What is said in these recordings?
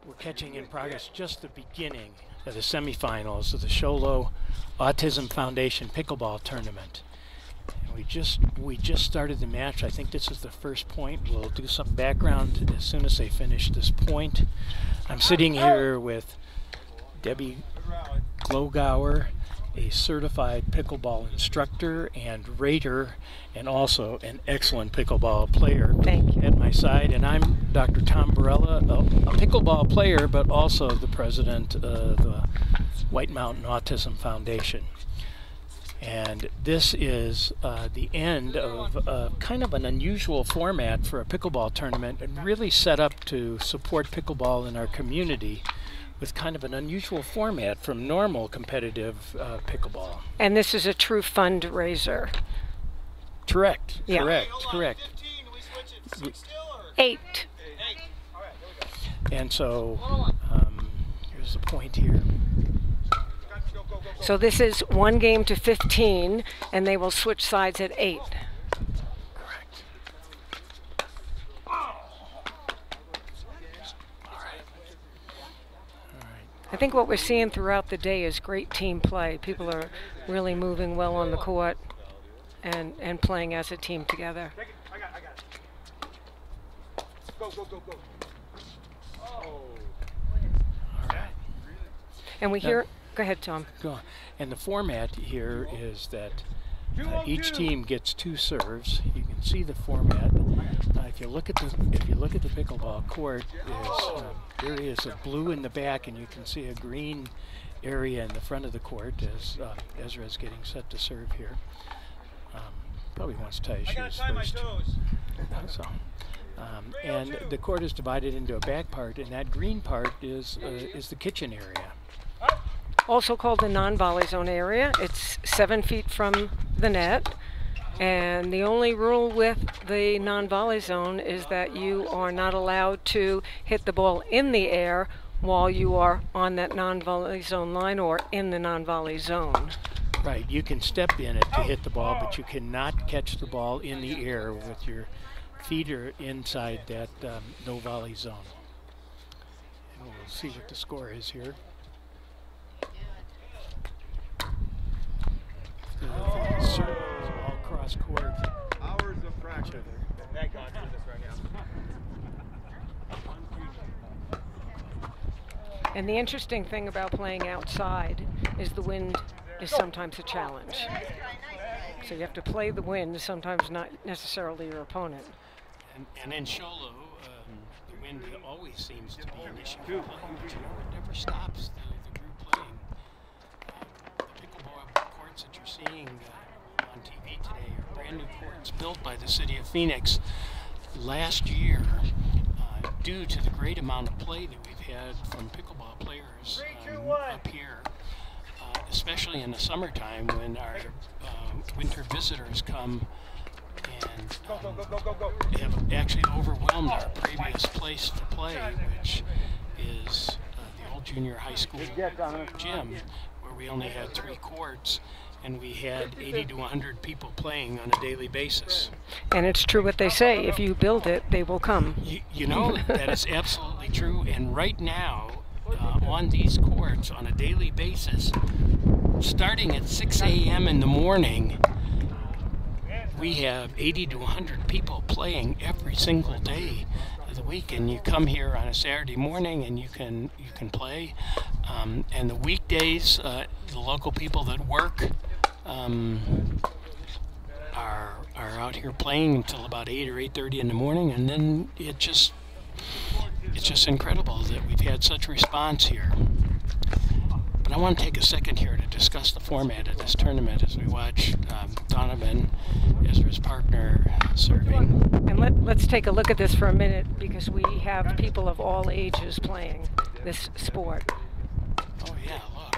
We're catching in progress just the beginning of the semifinals of the Sholo Autism Foundation Pickleball Tournament. And we just started the match. I think this is the first point. We'll do some background as soon as they finish this point. I'm sitting here with Debbie Glogauer, a certified pickleball instructor and rater, and also an excellent pickleball player at my side. And I'm Dr. Tom Barella, a pickleball player, but also the president of the White Mountain Autism Foundation. And this is the end of kind of an unusual format for a pickleball tournament, and really set up to support pickleball in our community with kind of an unusual format from normal competitive pickleball. And this is a true fundraiser. Correct. Yeah. Correct. 8. And so here's the point here. So this is 1 game to 15, and they will switch sides at 8. Correct. I think what we're seeing throughout the day is great team play. People are really moving well on the court and playing as a team together. I got it. Go. All right. And we hear, go ahead, Tom. Go on. And the format here is that each team gets 2 serves. You can see the format. If you look at the pickleball court, there is a blue in the back, and you can see a green area in the front of the court as Ezra is getting set to serve here. Probably wants to tie his shoes first. So, and the court is divided into a back part, and that green part is the kitchen area. Also called the non-volley zone area. It's 7 feet from the net. And the only rule with the non-volley zone is that you are not allowed to hit the ball in the air while you are on that non-volley zone line or in the non-volley zone. Right, you can step in it to hit the ball, but you cannot catch the ball in the air with your feet are inside that no volley zone. And we'll see what the score is here. All cross court. Hours of practice. Thank God for this right now. And the interesting thing about playing outside is the wind is sometimes a challenge. So you have to play the wind, sometimes not necessarily your opponent. And in Sholo, the wind always seems to be an issue for playing, but you know, it never stops the group playing. The pickleball courts that you're seeing on TV today are brand new courts built by the city of Phoenix last year due to the great amount of play that we've had from pickleball players up here, especially in the summertime when our winter visitors come and have actually overwhelmed our previous place to play, which is the old junior high school gym, where we only had 3 courts, and we had 80 to 100 people playing on a daily basis. And it's true what they say, if you build it, they will come. You know, that is absolutely true, and right now, on these courts, on a daily basis, starting at 6 a.m. in the morning, we have 80 to 100 people playing every single day of the week, and you come here on a Saturday morning and you can play. And the weekdays, the local people that work are out here playing until about 8 or 8:30 in the morning, and then it's just incredible that we've had such a response here. But I want to take a second here to discuss the format of this tournament as we watch Donovan, Ezra's partner, serving. And let's take a look at this for a minute, because we have people of all ages playing this sport. Oh yeah, look.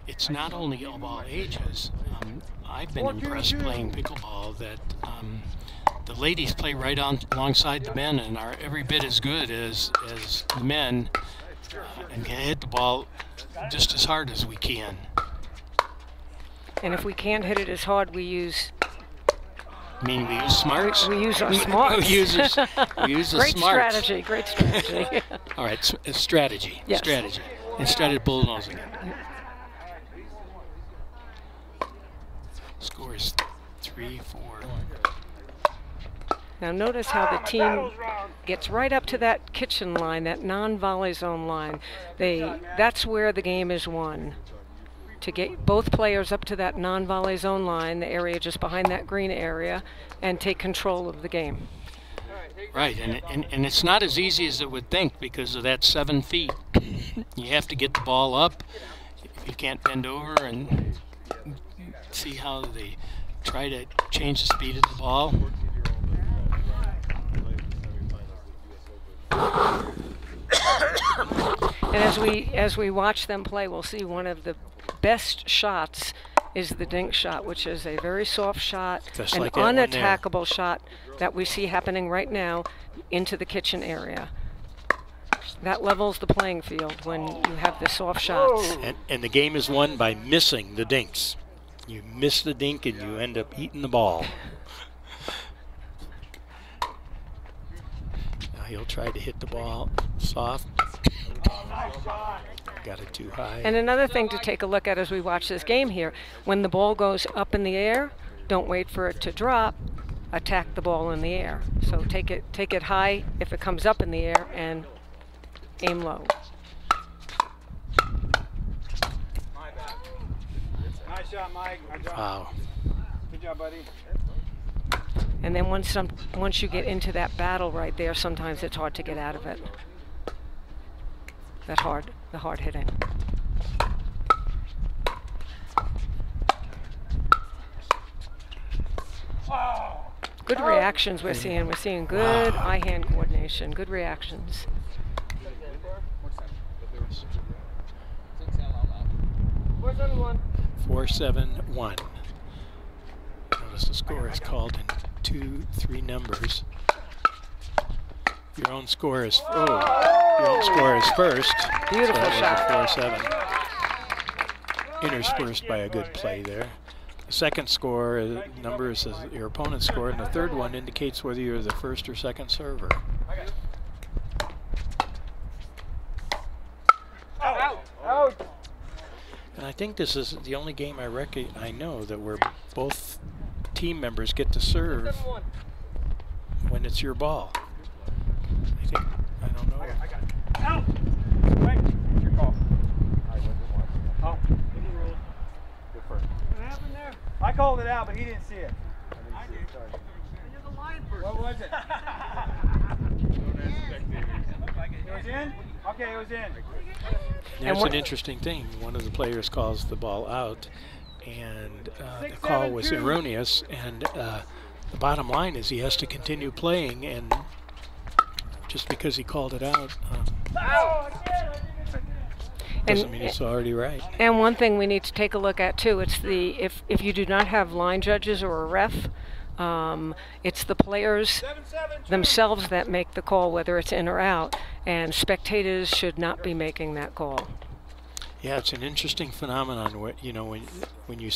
It's not only of all ages. I've been impressed playing pickleball that the ladies play right on alongside the men and are every bit as good as the men, and can hit the ball just as hard as we can. And if we can't hit it as hard, we use I mean, we use smarts. We use our smarts. we use the Great smarts. strategy. Great strategy. All right, strategy. Yes. Strategy. Instead of bullnosing it. Score is 3-4. Now notice how the team gets right up to that kitchen line, that non-volley zone line. That's where the game is won. To get both players up to that non-volley zone line, the area just behind that green area, and take control of the game. Right, and it's not as easy as it would think because of that 7 feet. You have to get the ball up. You can't bend over and see how they try to change the speed of the ball. And as we watch them play, we'll see one of the best shots is the Dink Shot, which is a very soft shot, just an like that one there. unattackable shot that we see happening right now into the kitchen area. That levels the playing field when you have the soft shots. And the game is won by missing the dinks. You miss the dink and you end up eating the ball. Now he'll try to hit the ball soft. Got it too high. And another thing to take a look at as we watch this game here, when the ball goes up in the air, don't wait for it to drop, attack the ball in the air. So take it high if it comes up in the air and aim low. Nice shot, Mike. Wow. Good job, buddy. And then once you get into that battle right there, sometimes it's hard to get out of it. The hard hitting. Good reactions we're seeing. We're seeing good eye-hand coordination, good reactions. 4-7-1. Notice the score is called in 2-3 numbers. Your own score is first. Beautiful shot. 4-7. Interspersed by a good play there. The second score number is your opponent's score, and the third one indicates whether you're the first or second server. Out. And I think this is the only game I know that where both team members get to serve when it's your ball. I don't know. Out. Wait. Your call. Oh. Good first. What happened there? I called it out, but he didn't see it. I did. You're the line person. What was it? It was in? Okay, it was in. There's an interesting thing. One of the players calls the ball out, and the call was erroneous, and the bottom line is he has to continue playing, and just because he called it out doesn't mean it's already right. And one thing we need to take a look at too, it's if you do not have line judges or a ref, it's the players themselves that make the call, whether it's in or out, and spectators should not be making that call. Yeah, it's an interesting phenomenon. When you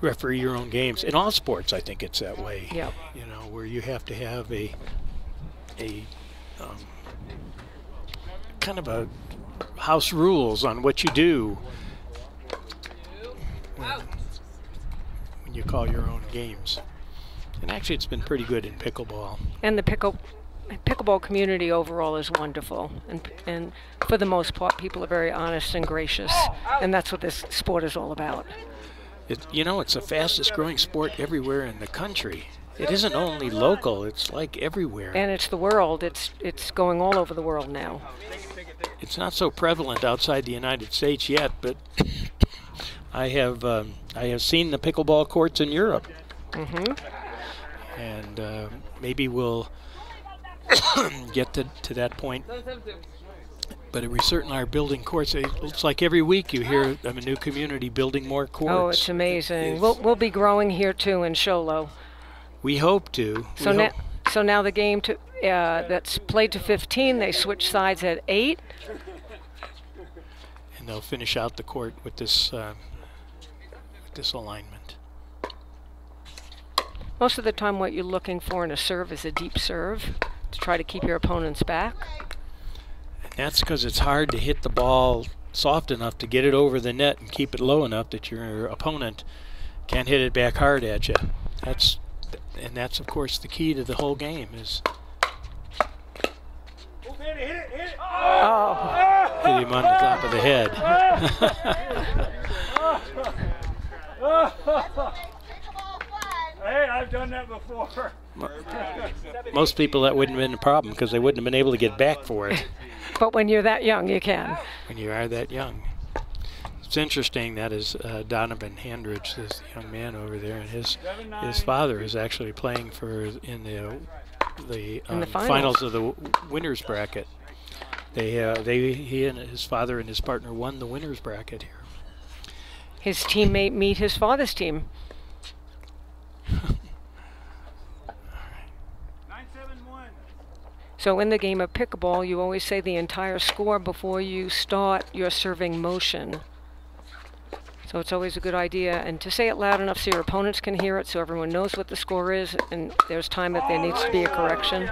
referee your own games in all sports. I think it's that way. Yep. Where you have to have a kind of a house rules on what you do when you call your own games. And actually, it's been pretty good in pickleball. And the pickleball community overall is wonderful, and for the most part, people are very honest and gracious, and that's what this sport is all about. It's the fastest growing sport everywhere in the country. It isn't only local, it's like everywhere. And it's the world. It's going all over the world now. It's not so prevalent outside the United States yet, but I have seen the pickleball courts in Europe. Mm-hmm. And maybe we'll get to that point. But we certainly are building courts. It's like every week you hear of a new community building more courts. Oh, it's amazing. We'll be growing here too in Sholo. We hope to. So now the game that's played to 15, they switch sides at 8. And they'll finish out the court with this alignment. Most of the time what you're looking for in a serve is a deep serve to try to keep your opponents back. And that's because it's hard to hit the ball soft enough to get it over the net and keep it low enough that your opponent can't hit it back hard at you. That's of course the key to the whole game is Hit it. Oh. hit him on the top of the head. Hey, I've done that before. Most people that wouldn't have been a problem because they wouldn't have been able to get back for it. But when you're that young, you can. When you are that young. It's interesting that is Donovan Hendrickson, this young man over there, and his father is actually playing in the finals of the winners bracket. He and his father and his partner won the winners bracket here. His teammate meet his father's team. 9-7-1. So in the game of pickleball, you always say the entire score before you start your serving motion. So it's always a good idea, and to say it loud enough so your opponents can hear it, so everyone knows what the score is, and there's time that there needs to be a correction.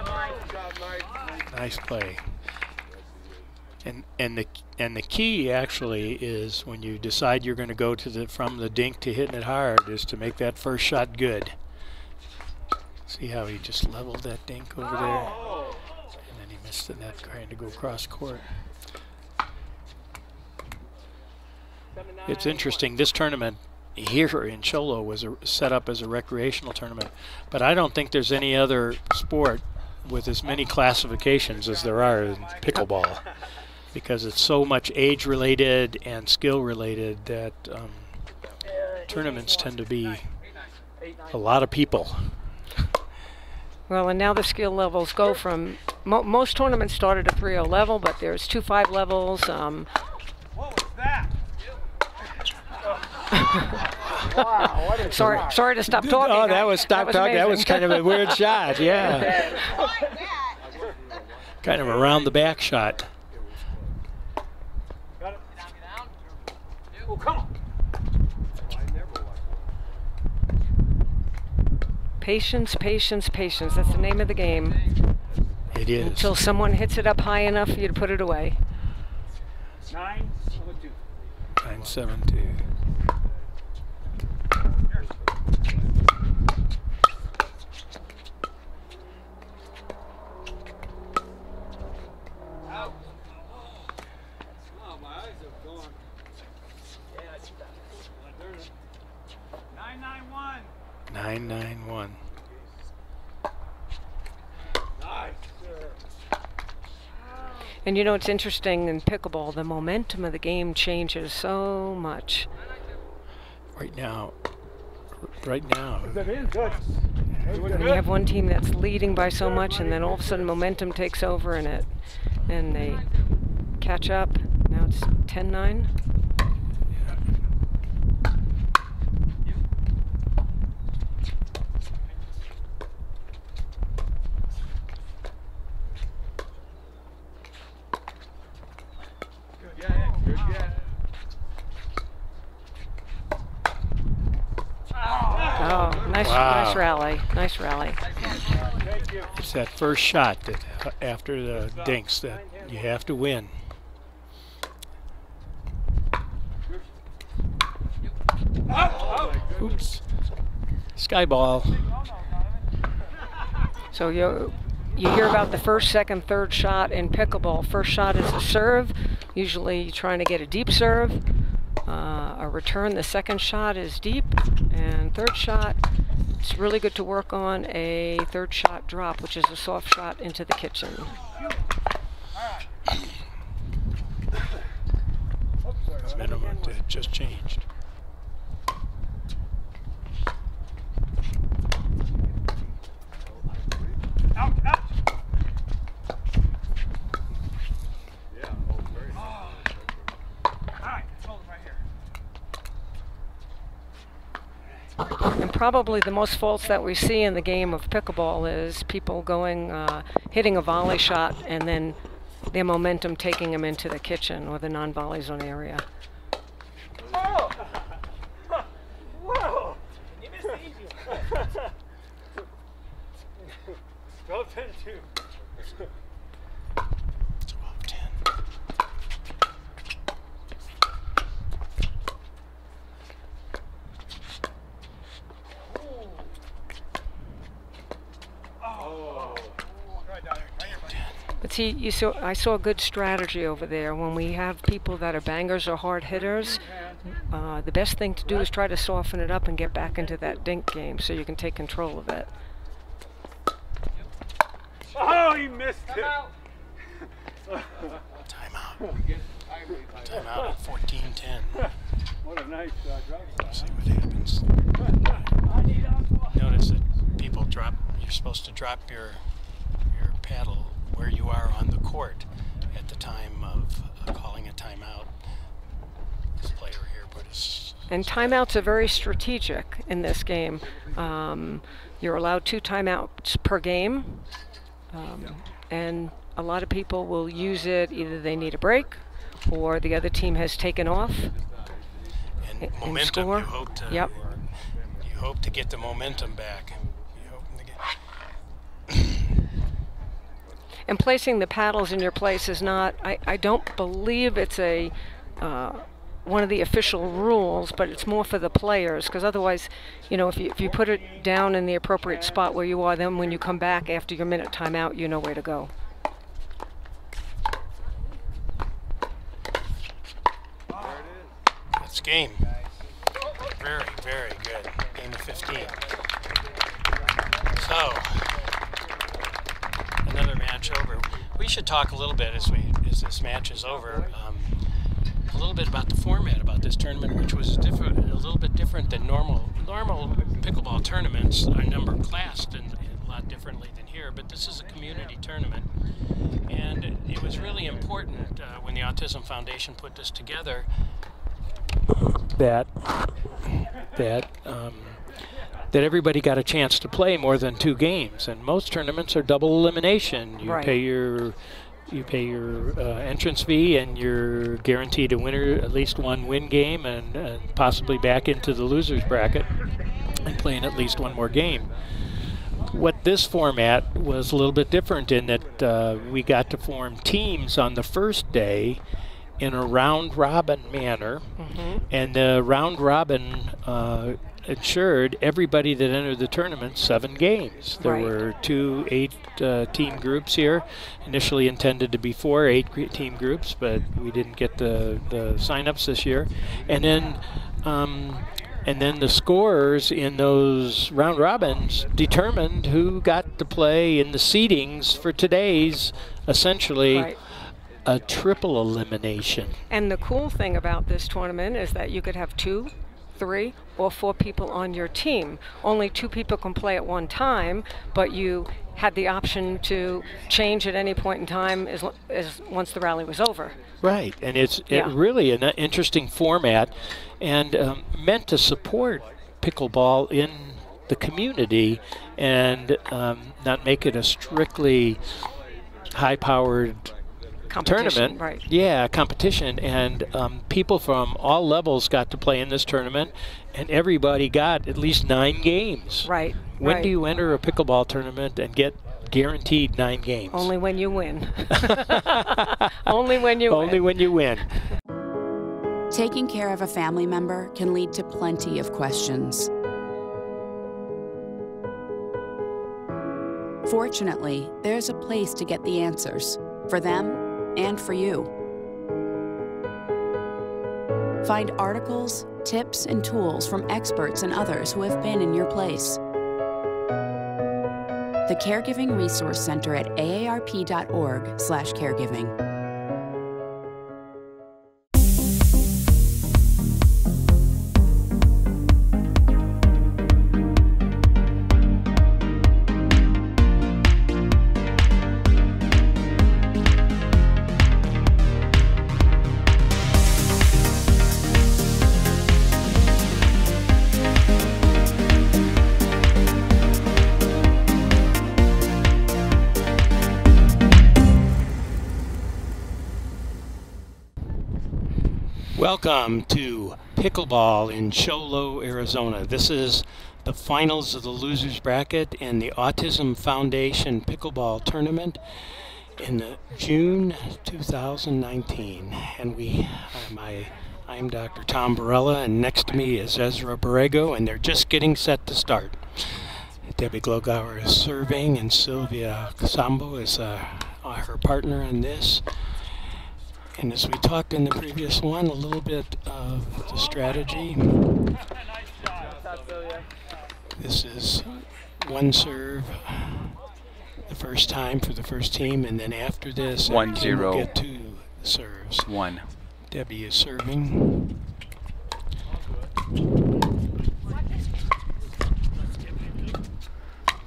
Nice play. And the key actually is when you decide you're going to go from the dink to hitting it hard is to make that first shot good. See how he just leveled that dink over there, and then he missed the net trying to go cross court. It's interesting. This tournament here in Cholo was set up as a recreational tournament, but I don't think there's any other sport with as many classifications as there are in pickleball, because it's so much age-related and skill-related that tournaments tend to be a lot of people. Well, and now the skill levels go from, most tournaments start at a 3-0 level, but there's 2-5 levels. What was that? Wow, what is sorry to stop talking. Oh, that was stop talking. That was kind of a weird shot, yeah. Kind of a round the back shot. Got it. Oh, come on. Patience, patience, patience. That's the name of the game. It is. Until someone hits it up high enough for you to put it away. 9-7-2. 9-7-2. Out. Oh, my eyes have gone. Yeah, I see that. 9-9-1. 9-9-1. Nice, sir. And you know, it's interesting in pickleball, the momentum of the game changes so much. Right now. Good. When you have one team that's leading by so much, and then all of a sudden momentum takes over in it, and they catch up. Now it's 10-9. Good get. Oh, nice, Wow. nice rally, nice rally. Thank you. It's that first shot that after the dinks that you have to win. Oops. Sky ball. So you hear about the first, second, third shot in pickleball. First shot is a serve, usually trying to get a deep serve. A return, the second shot is deep, and third shot, it's really good to work on a third shot drop, which is a soft shot into the kitchen. Minimum just changed. Out. And probably the most faults that we see in the game of pickleball is people going, hitting a volley shot, and then their momentum taking them into the kitchen or the non-volley zone area. Whoa! Whoa! You missed the easy one. 12-10 too. 12-10. But see, I saw a good strategy over there. When we have people that are bangers or hard hitters, the best thing to do is try to soften it up and get back into that dink game so you can take control of it. Oh, he missed it. Timeout. Timeout at 14-10. What a nice drop. Let's see what happens. Notice that people drop, you're supposed to drop your paddle where you are on the court at the time of calling a timeout. This player here put his... And timeouts are very strategic in this game. You're allowed 2 timeouts per game, and a lot of people will use it, either they need a break or the other team has taken off. And momentum, score. You hope to, yep. You hope to get the momentum back. You hope to get... And placing the paddles in your place is not, I don't believe it's a one of the official rules, but it's more for the players, because otherwise, you know, if you put it down in the appropriate spot where you are, then when you come back after your minute timeout, you know where to go. That's game. Very, very good. Game of 15. So, another match over. We should talk a little bit as this match is over, a little bit about the format about this tournament, which was different, a little bit different than normal pickleball tournaments. Our number classed and a lot differently than here, but this is a community tournament, and it was really important when the Autism Foundation put this together that everybody got a chance to play more than 2 games, and most tournaments are double elimination. You right. pay your entrance fee, and you're guaranteed a winner, at least 1 win game, and possibly back into the losers bracket and playing at least 1 more game. What this format was a little bit different in that we got to form teams on the first day in a round-robin manner, and the round-robin ensured everybody that entered the tournament 7 games. There right. were 2 8-team groups here. Initially intended to be 4 8-team groups, but we didn't get the sign-ups this year. And then the scorers in those round robins determined who got to play in the seedings for today's essentially right. a triple elimination. And the cool thing about this tournament is that you could have 2, 3, or 4 people on your team. Only 2 people can play at one time, but you had the option to change at any point in time as once the rally was over. Right, and it's really an interesting format, and meant to support pickleball in the community and not make it a strictly high-powered tournament. Right. Yeah, competition, and people from all levels got to play in this tournament, and everybody got at least 9 games. Right. When do you enter a pickleball tournament and get guaranteed 9 games? Only when you win. Only when you win. Only when you win. Taking care of a family member can lead to plenty of questions. Fortunately, there's a place to get the answers, for them and for you. Find articles, tips, and tools from experts and others who have been in your place. The Caregiving Resource Center at aarp.org/caregiving. Welcome to Pickleball in Show Low, Arizona. This is the finals of the losers bracket in the Autism Foundation Pickleball Tournament in June 2019. And I'm Dr. Tom Barella, and next to me is Ezra Borrego, and they're just getting set to start. Debbie Glogauer is serving, and Sylvia Sambo is her partner in this. And as we talked in the previous one, a little bit of the strategy. This is one serve the first time for the first team, and then after this, we'll get 2 serves. 1. Debbie is serving.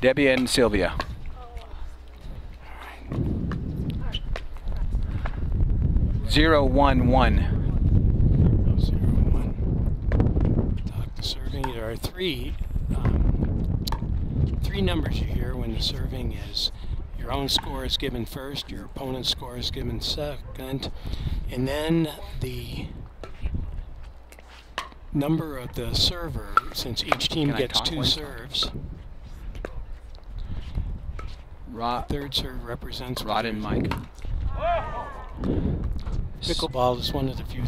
Debbie and Sylvia. 0-1-1. 0-1. Talk to serving. There are three numbers you hear when the serving is. Your own score is given first, your opponent's score is given second, and then the number of the server, since each team gets 2 serves. The third serve represents Rod and Mike. Pickleball is one of the few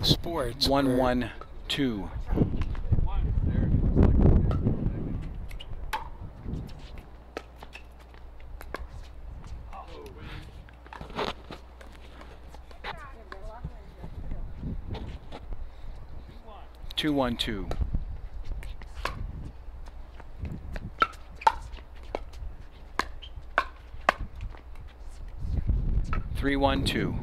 sports. 1-1-2. Two, 1-2. 3-1-2.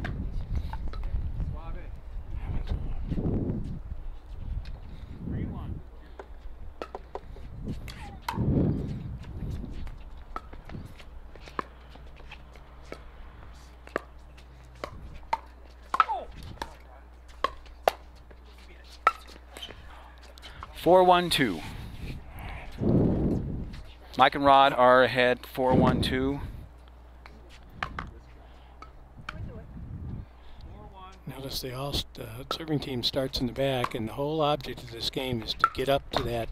4-1-2. Mike and Rod are ahead 4-1-2. Notice the serving team starts in the back, and the whole object of this game is to get up to that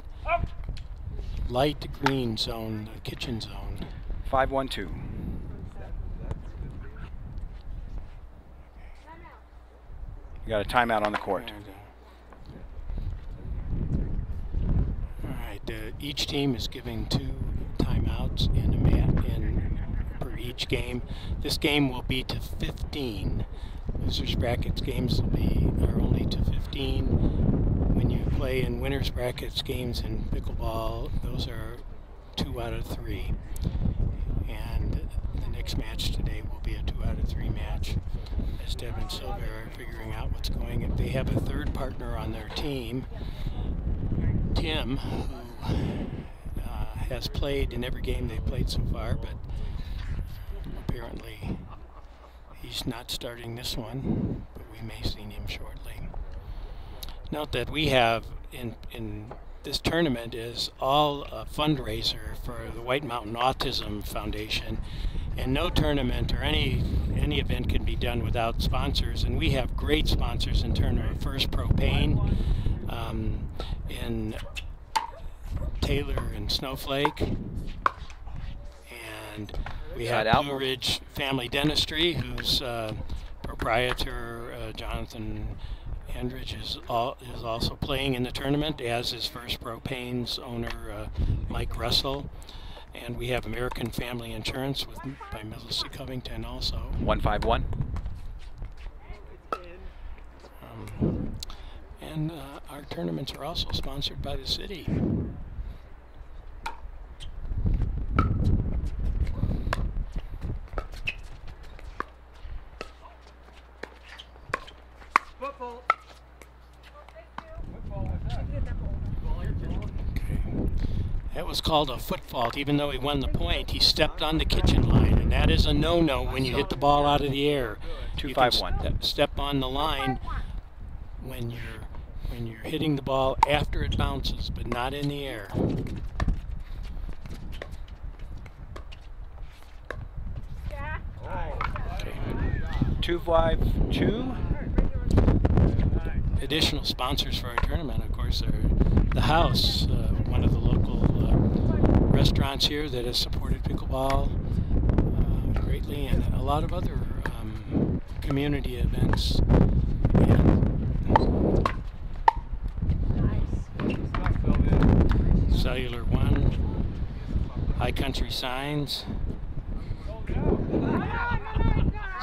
light green zone, the kitchen zone. 5-1-2. You got a timeout on the court. Each team is giving 2 timeouts per each game. This game will be to 15. Losers brackets games are only to 15. When you play in winners brackets games in pickleball, those are 2 out of 3. And the next match today will be a 2 out of 3 match, as Deb and Sylvia are figuring out what's going on. They have a third partner on their team, Tim, who has played in every game they've played so far, but apparently he's not starting this one, but we may see him shortly. Note that we have in this tournament is all a fundraiser for the White Mountain Autism Foundation, and no tournament or any event can be done without sponsors, and we have great sponsors in terms of First Propane, in Taylor and Snowflake, and we have Blue Ridge Family Dentistry, whose proprietor Donovan Hendrickson is also playing in the tournament, as is First Propane's owner Mike Russell, and we have American Family Insurance by Melissa Covington also. 1-5-1. And our tournaments are also sponsored by the city. That was called a foot fault. Even though he won the point, he stepped on the kitchen line, and that is a no-no when you hit the ball out of the air. 2-5-1. Step on the line when you're hitting the ball after it bounces, but not in the air. Okay. 2-5-2. Additional sponsors for our tournament, of course, are the house, one of the restaurants here that has supported pickleball greatly, and a lot of other community events. Cellular One, High Country Signs.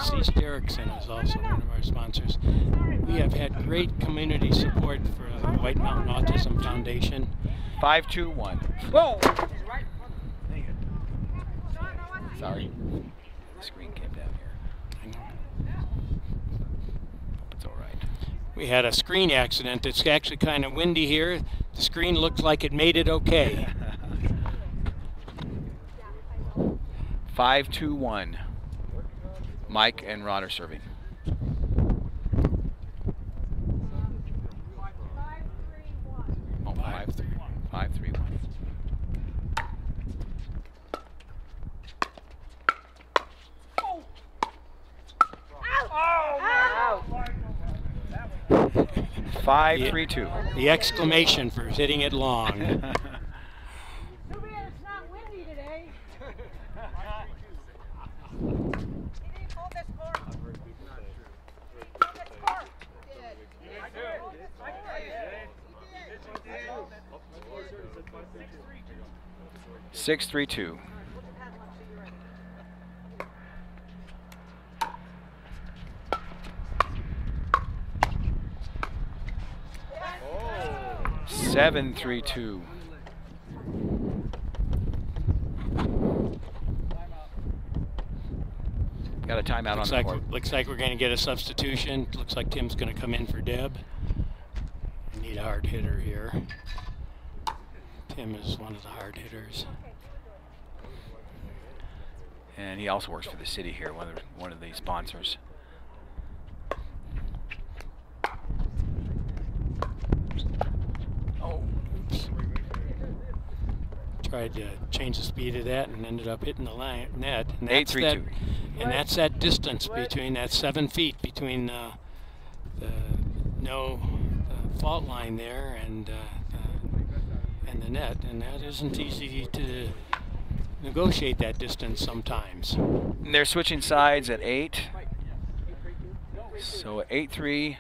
Cease Derrickson is also one of our sponsors. We have had great community support for the White Mountain Autism Foundation. 5-2-1. Whoa! Sorry. The screen came down here. I know. Hope it's all right. We had a screen accident. It's actually kind of windy here. The screen looked like it made it okay. 5-2-1. Mike and Rod are serving. Oh, 5-3. 5-3-1. Out. 5-3-2. The exclamation for hitting it long. Too bad it's not windy today. Six, 3-2. Oh. 7-3-2. Got a timeout on the court. Looks like we're going to get a substitution. Looks like Tim's going to come in for Deb. We need a hard hitter here. Tim is one of the hard hitters. And he also works for the city here, one of the sponsors. Oh, oops. Tried to change the speed of that and ended up hitting the net. And that's 8-3-2. that's that distance between that 7 feet between the fault line there and the net, and that isn't easy to negotiate that distance sometimes. And they're switching sides at 8. So 8-3-2.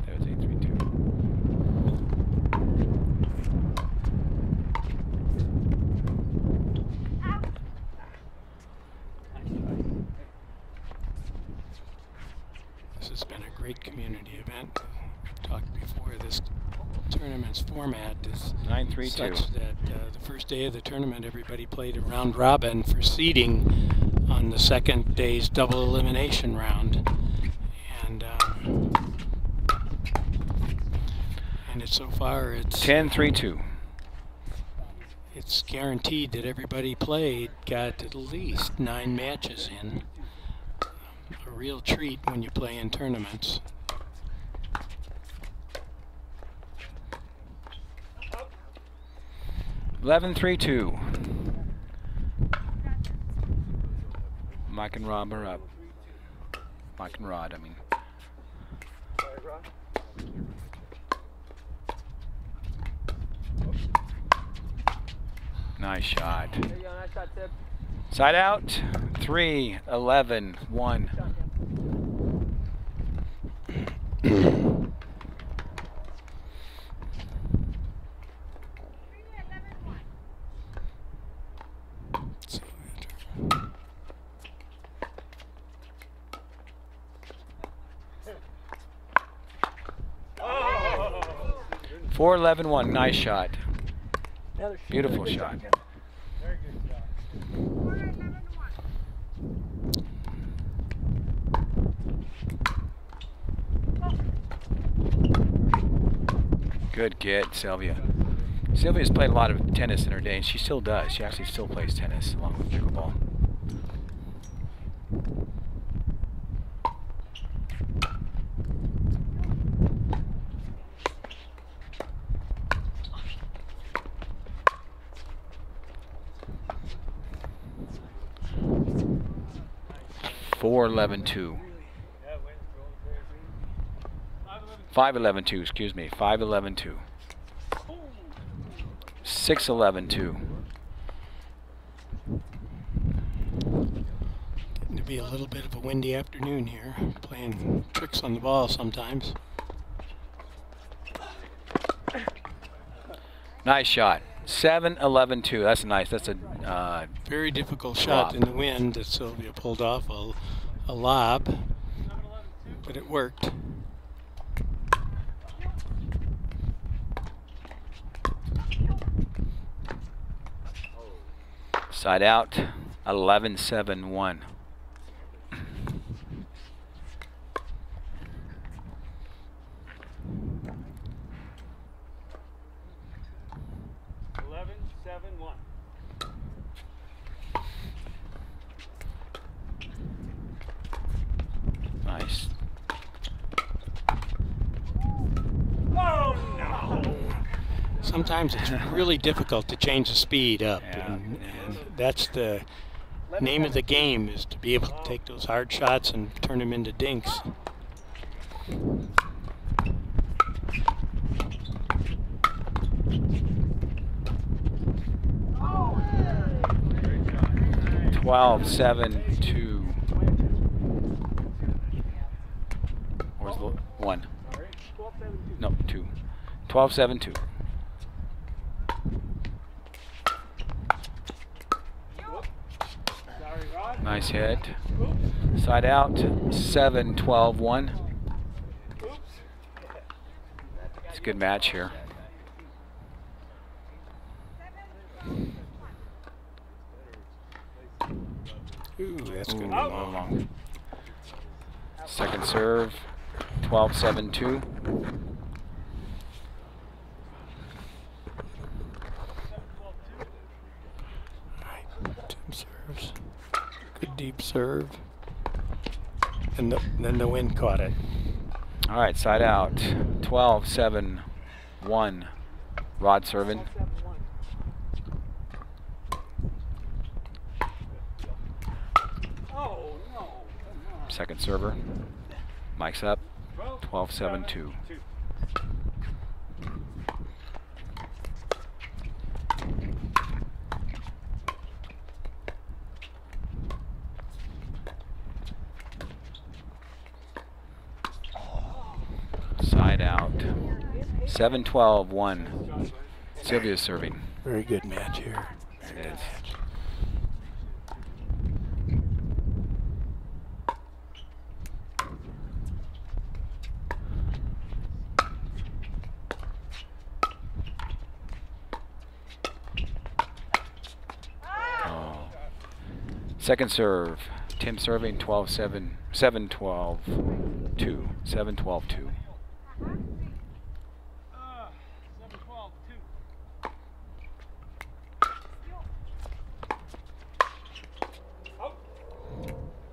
That was 8-3-2. This has been a great community event. We've talked before, this tournament's format is 9-3-2. such that the first day of the tournament everybody played a round robin for seeding on the second day's double elimination round. And it's so far it's 10-3-2. it's guaranteed that everybody played got at least 9 matches in. A real treat when you play in tournaments. 11-3-2. Mike and Rob are up. Mike and Rod, I mean. Nice shot. Side out. 3-11-1. Oh. 4-11-1. Nice shot. Beautiful shot. Very good shot. Good get, Sylvia. Sylvia's played a lot of tennis in her day, and she still does. She actually still plays tennis along with pickleball. 4-11-2. 5-11-2, excuse me. 5-11-2. 6-11-2. Getting to be a little bit of a windy afternoon here, playing tricks on the ball sometimes. Nice shot. 7-11-2. That's nice. That's a very difficult shot lob in the wind that Sylvia pulled off, a lob, but it worked. side out. 11-7-1. Nice. Oh no! Sometimes it's really difficult to change the speed up, and that's the name of the game, is to be able to take those hard shots and turn them into dinks. Oh. 12-7-2. Where's the 1? No, 2. 12-7-2. Nice hit. Side out. 7-12-1. It's a good match here. Ooh, that's going to be long. Second serve. 12-7-2. Tim serves. Good deep serve. And then the wind caught it. All right, side out. 12-7-1. Rod serving. Second server. Mike's up. 12-7-2. Side out. 7-12-1. Sylvia's serving. Very good match here. It is. Second serve. Tim serving. 12-7. 7-12-2. 7-12-2.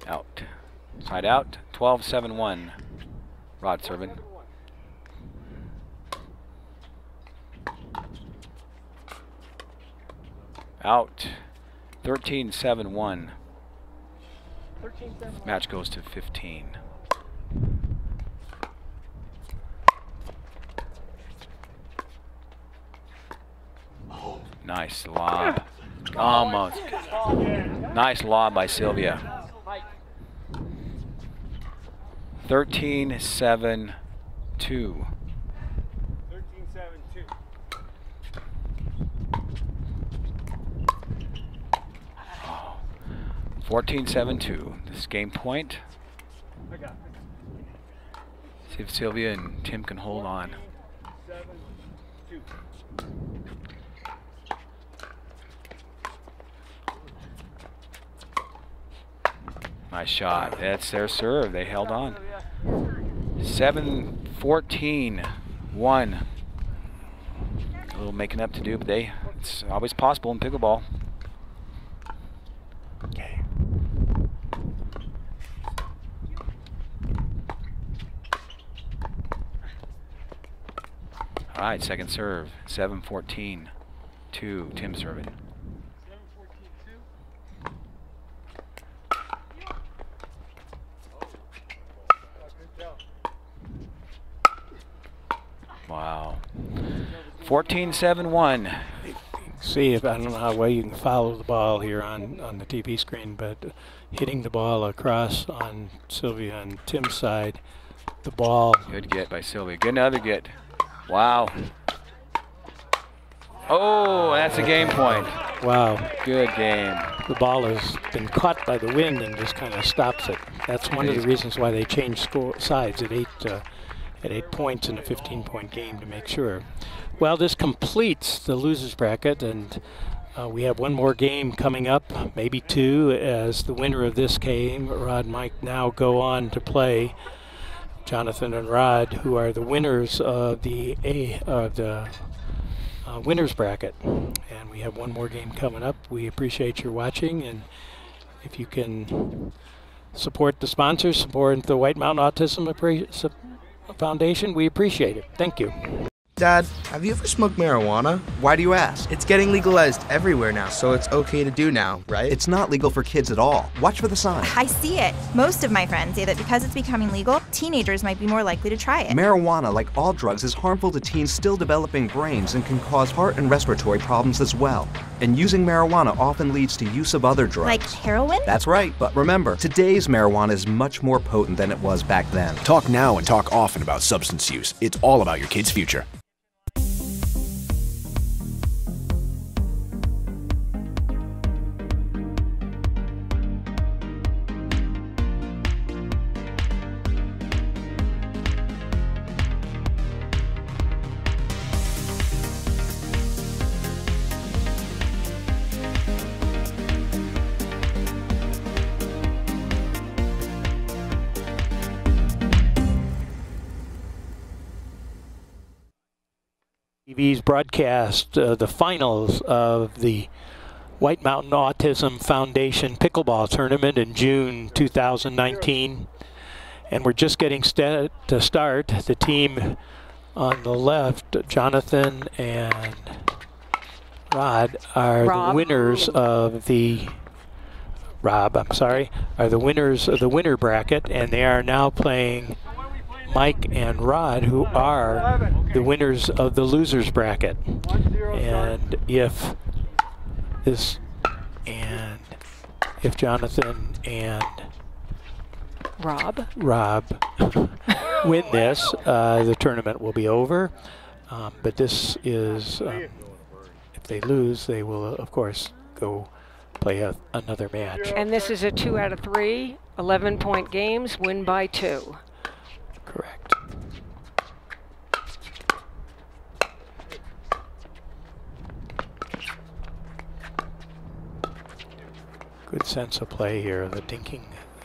Out. Side out. 12-7-1. Rod serving. Out. 13-7-1. Match goes to 15. Nice lob. Almost. Nice lob by Sylvia. 13-7-2. 13-7-2. 14-7-2. This game point. See if Sylvia and Tim can hold on. 7-2. Nice shot. That's their serve. They held on. 7-14-1. A little making up to do, but it's always possible in pickleball. Okay. All right, second serve. 7-14-2. Tim serving. 7-14-2. 14-7-1. See, if I don't know how well you can follow the ball here on the TV screen, but hitting the ball across on Sylvia and Tim's side, the ball. Good get by Sylvia. Good, another get. Wow. Oh, that's a game point. Wow. Good game. The ball has been caught by the wind and just kind of stops it. That's one of the reasons why they changed sides at 8 points in a 15-point game to make sure. Well, this completes the losers bracket, and we have one more game coming up, maybe two, as the winner of this game, Rod and Mike, now go on to play Jonathan and Rod, who are the winners of the winners bracket. And we have one more game coming up. We appreciate your watching, and if you can support the sponsors, support the White Mountain Autism Foundation, we appreciate it. Thank you. Dad, have you ever smoked marijuana? Why do you ask? It's getting legalized everywhere now, so it's okay to do now, right? It's not legal for kids at all. Watch for the sign. I see it. Most of my friends say that because it's becoming legal, teenagers might be more likely to try it. Marijuana, like all drugs, is harmful to teens still developing brains and can cause heart and respiratory problems as well. And using marijuana often leads to use of other drugs. Like heroin? That's right, but remember, today's marijuana is much more potent than it was back then. Talk now and talk often about substance use. It's all about your kid's future. TV's broadcast the finals of the White Mountain Autism Foundation Pickleball Tournament in June 2019. And we're just getting to start. The team on the left, Jonathan and Rod, are the winners of the are the winners of the winner bracket, and they are now playing Mike and Rod, who are the winners of the losers bracket. And if Jonathan and Rob win this, the tournament will be over. But this is, if they lose, they will, of course, go play another match. And this is a 2 out of 3, 11-point games, win by 2. Correct. Good sense of play here. The dinking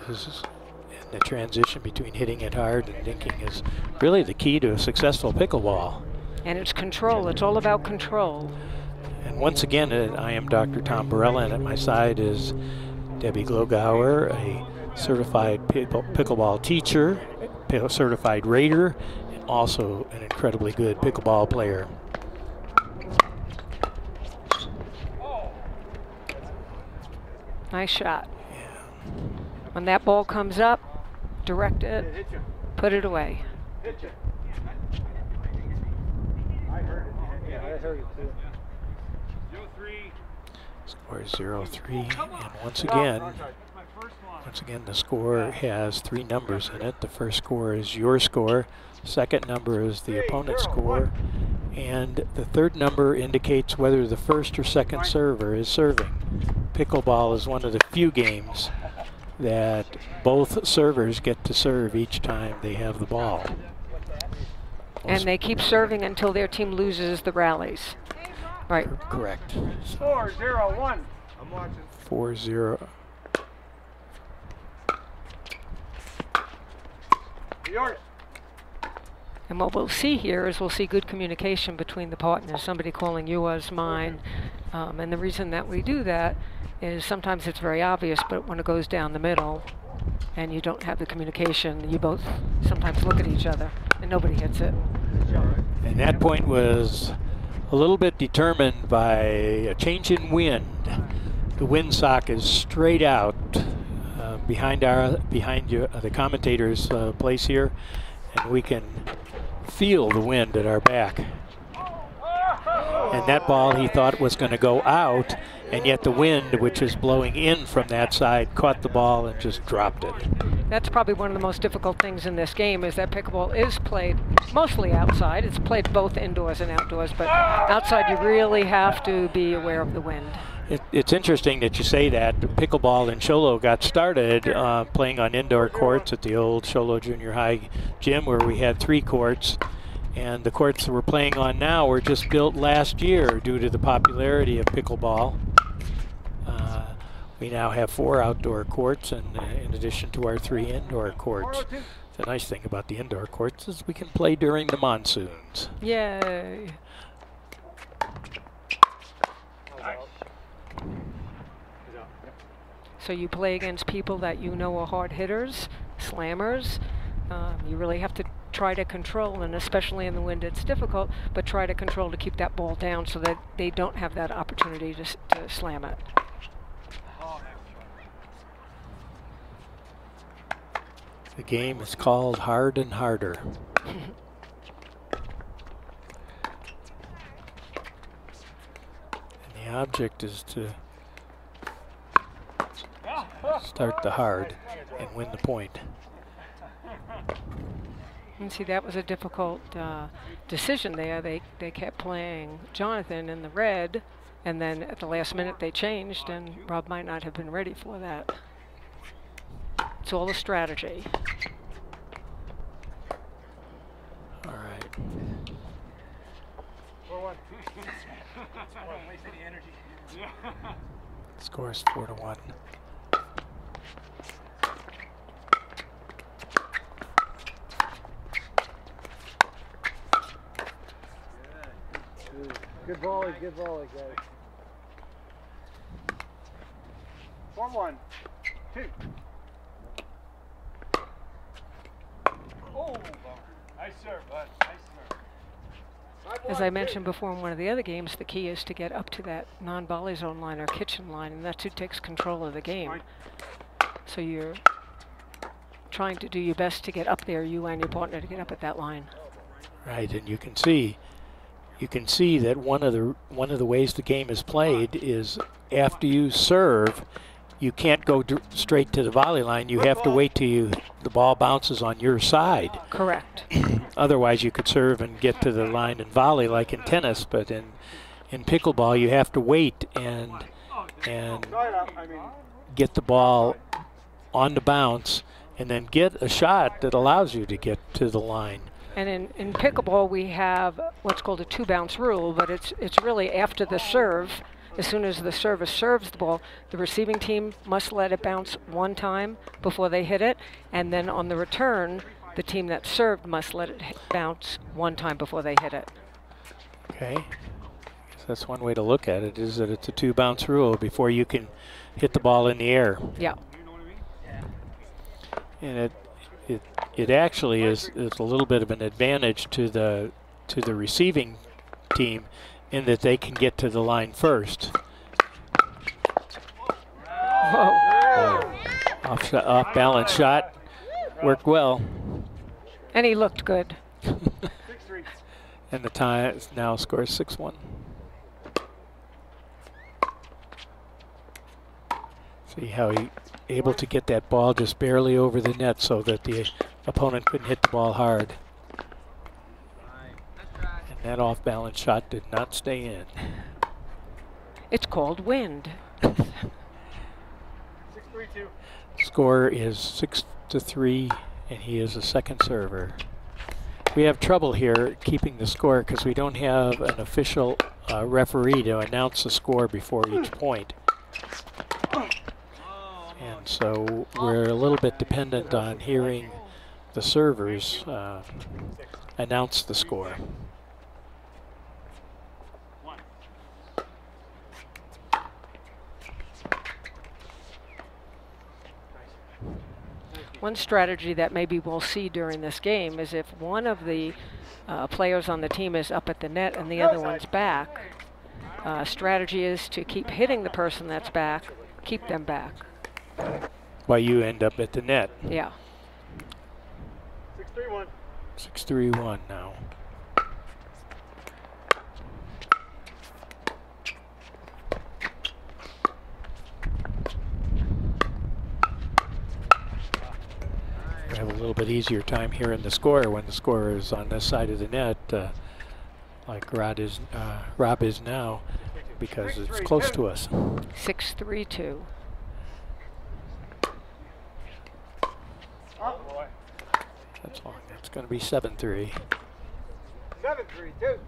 is, and the transition between hitting it hard and dinking is really the key to a successful pickleball. And it's control. It's all about control. And once again, I am Dr. Tom Barella, and at my side is Debbie Glogauer, a certified pickleball teacher, certified rater, and also an incredibly good pickleball player. Nice shot. Yeah. When that ball comes up, direct it, put it away. I heard it. Yeah, I heard it too. Score is 0-3, and once again the score has 3 numbers in it. The first score is your score, second number is the opponent's score, and the third number indicates whether the first or second server is serving. Pickleball is one of the few games that both servers get to serve each time they have the ball. And they keep serving until their team loses the rallies. Right. Correct. 4-0-1. I'm watching. 4-0. Yours. And what we'll see here is we'll see good communication between the partners, somebody calling you as mine. And the reason that we do that is sometimes it's very obvious, but when it goes down the middle and you don't have the communication, you both sometimes look at each other and nobody hits it. And that point was a little bit determined by a change in wind. The windsock is straight out behind the commentator's place here, and we can feel the wind at our back. and that ball he thought was going to go out, and yet the wind, which is blowing in from that side, caught the ball and just dropped it. That's probably one of the most difficult things in this game, is that pickleball is played mostly outside. It's played both indoors and outdoors, but outside you really have to be aware of the wind. It's interesting that you say that. Pickleball in Sholo got started playing on indoor courts at the old Sholo Junior High gym, where we had 3 courts. And the courts that we're playing on now were just built last year due to the popularity of pickleball. We now have 4 outdoor courts, and in addition to our 3 indoor courts. The nice thing about the indoor courts is we can play during the monsoons. Yay. So you play against people that you know are hard hitters, slammers. You really have to try to control, and especially in the wind it's difficult, but try to control to keep that ball down so that they don't have that opportunity to slam it. The game is called Hard and Harder. And the object is to start the hard and win the point. And see, that was a difficult decision there. They kept playing Jonathan in the red, and then at the last minute they changed, and Rob might not have been ready for that. It's all a strategy. All right. Score is 4-1. Good volley, guys. 4-1. 2. Oh, nice serve, bud. Nice serve. As I mentioned before in one of the other games, the key is to get up to that non-volley zone line or kitchen line, and that's who takes control of the game. So you're trying to do your best to get up there, you and your partner, to get up at that line. Right, and you can see that one of the ways the game is played is after you serve, you can't go straight to the volley line. You have to wait till the ball bounces on your side. Correct. Otherwise, you could serve and get to the line and volley like in tennis, but in pickleball, you have to wait and get the ball on the bounce and then get a shot that allows you to get to the line. And in pickleball, we have what's called a 2-bounce rule, but it's really after the serve. As soon as the server serves the ball, the receiving team must let it bounce 1 time before they hit it, and then on the return, the team that served must let it bounce 1 time before they hit it. Okay, so that's one way to look at it, is that it's a 2-bounce rule before you can hit the ball in the air. Yeah. And it actually is a little bit of an advantage to the receiving team, in that they can get to the line first. Whoa. Off balance shot, worked well. And he looked good. And the tie now scores 6-1. See how he able to get that ball just barely over the net so that the opponent couldn't hit the ball hard. That off-balance shot did not stay in. It's called wind. 6-3-2. Score is 6-3, and he is a second server. We have trouble here keeping the score because we don't have an official referee to announce the score before each point. And so we're a little bit dependent on hearing the servers announce the score. One strategy that maybe we'll see during this game is if one of the players on the team is up at the net and the other one's back, strategy is to keep hitting the person that's back, keep them back. While you end up at the net. Yeah. 6-3-1. 6-3-1 now. have a little bit easier time hearing the score when the scorer is on this side of the net, like Rob is now, because it's close to us. 6-3-2. That's long. That's going to be 7-3. 7-3-2.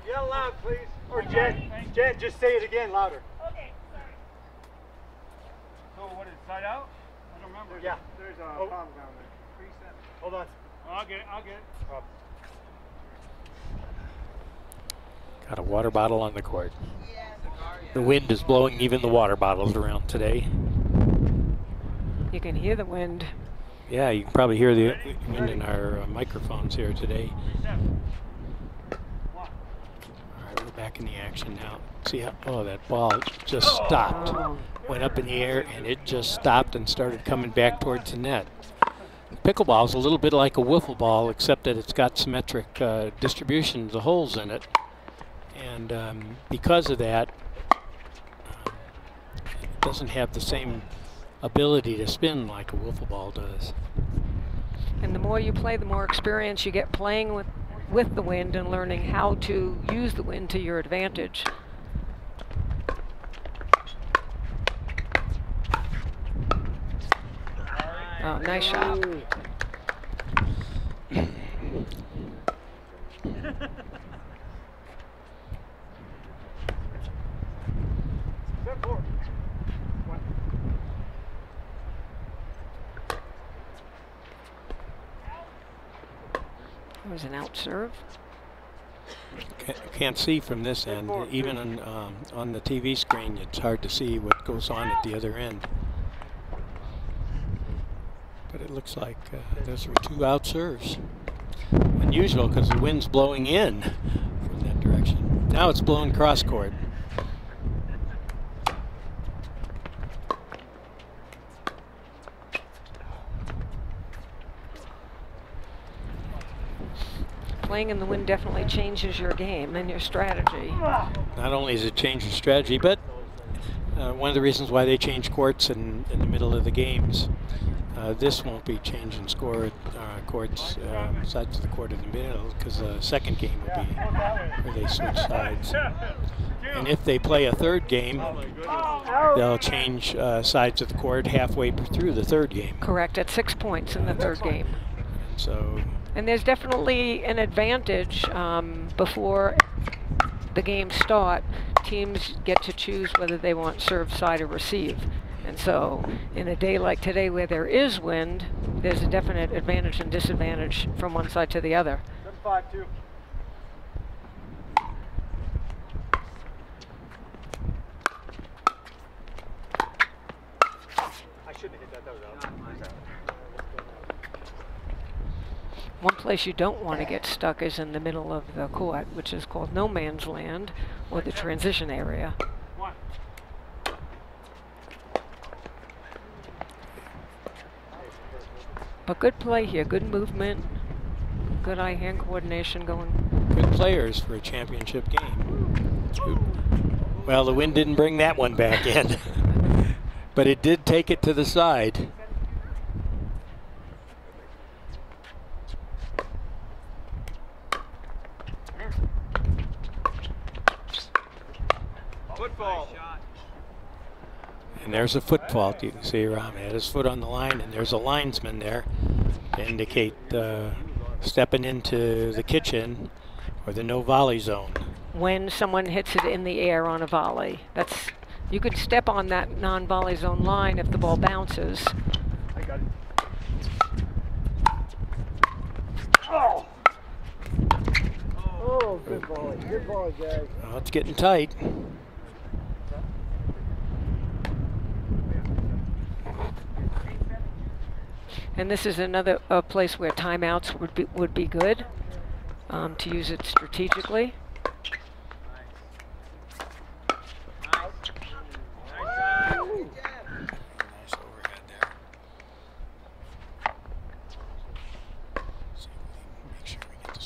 Yell loud, please. Or Jen, just say it again louder. Okay, sorry. So what is it, side out? I don't remember. Yeah. There's a palm down there. Hold on. I'll get it. Got a water bottle on the court. The wind is blowing even the water bottles around today. You can hear the wind. Yeah, you can probably hear the wind in our microphones here today. All right, we're back in the action now. See how, oh, that ball just stopped. Went up in the air and it just stopped and started coming back towards the net. Pickleball is a little bit like a wiffle ball, except that it's got symmetric distributions of holes in it. And because of that, it doesn't have the same ability to spin like a wiffle ball does. And the more you play, the more experience you get playing with the wind and learning how to use the wind to your advantage. Oh, nice shot. It was an out serve. Can't see from this end. Even on the TV screen, it's hard to see what goes on at the other end. But it looks like those were two out serves. Unusual because the wind's blowing in from that direction. Now it's blowing cross court. Playing in the wind definitely changes your game and your strategy. Not only does it change your strategy, but one of the reasons why they change courts in the middle of the games. This won't be changing courts sides of the court in the middle, because the second game will be where they switch sides. And if they play a third game, they'll change sides of the court halfway through the third game. Correct, at 6 points in the third game. So. And there's definitely an advantage before the games start. Teams get to choose whether they want serve, side, or receive. And so in a day like today where there is wind, there's a definite advantage and disadvantage from one side to the other. 7-5-2. I shouldn't have hit that. That was out. One place you don't want to get stuck is in the middle of the court, which is called no man's land, or the transition area. But good play here, good movement, good eye-hand coordination going. Good players for a championship game. Well, the wind didn't bring that one back in, but it did take it to the side. Football. And there's a foot fault. You can see Ram had his foot on the line, and there's a linesman there to indicate stepping into the kitchen or the no volley zone. When someone hits it in the air on a volley, you could step on that non-volley zone line if the ball bounces. I got it. Oh! Oh, good ball. Good ball, guys. Oh, it's getting tight. And this is another place where timeouts would be good to use it strategically. Nice overhead there. See if we can make sure we get the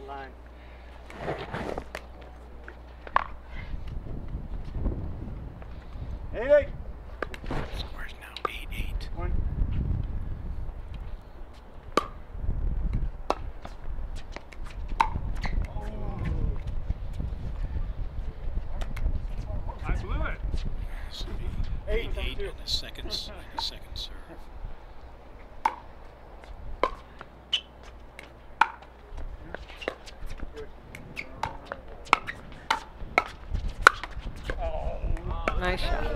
line. Hey, Score is now 8-8. one. I blew it. This will be 8-8 in the second serve. Nice shot. 9-8.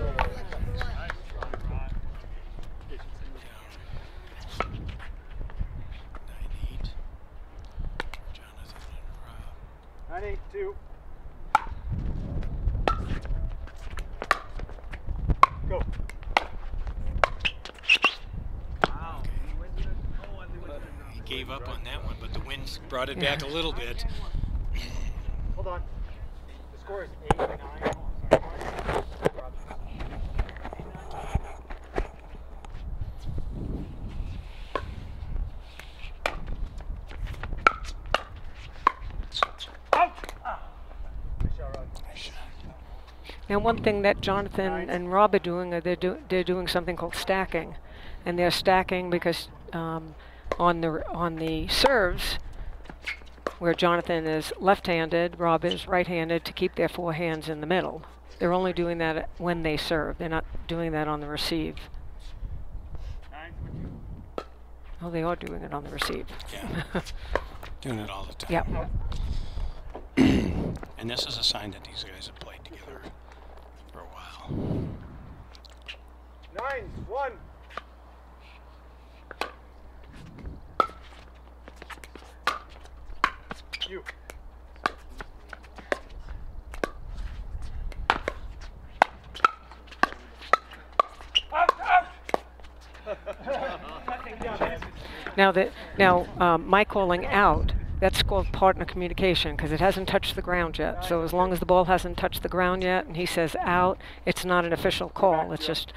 Jonathan and Rob. 9-8-2. Go. He gave up on that one, but the wind brought it back a little bit. Hold on. The score is 8-9. Now, one thing that Jonathan and Rob are doing, they're doing something called stacking, and they're stacking because on the serves, where Jonathan is left-handed, Rob is right-handed, to keep their four hands in the middle. They're only doing that when they serve. They're not doing that on the receive. Oh, they are doing it on the receive. Yeah, doing it all the time. Yep. And this is a sign that these guys have played together for a while. 9-1. You. Now, my calling out, that's called partner communication because it hasn't touched the ground yet. So as long as the ball hasn't touched the ground yet and he says out, it's not an official call. It's just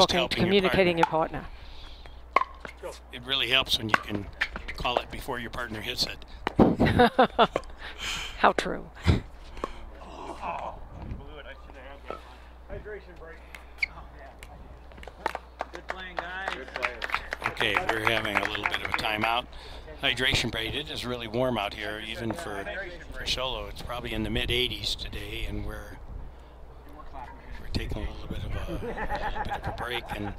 communicating your partner. It really helps when you can call it before your partner hits it. How true. Hydration break. Good playing, guys. Good playing. Okay, we're having a little bit of a timeout. Hydration break. It is really warm out here, even for solo. It's probably in the mid-80s today, and we're taking a little bit of a break. And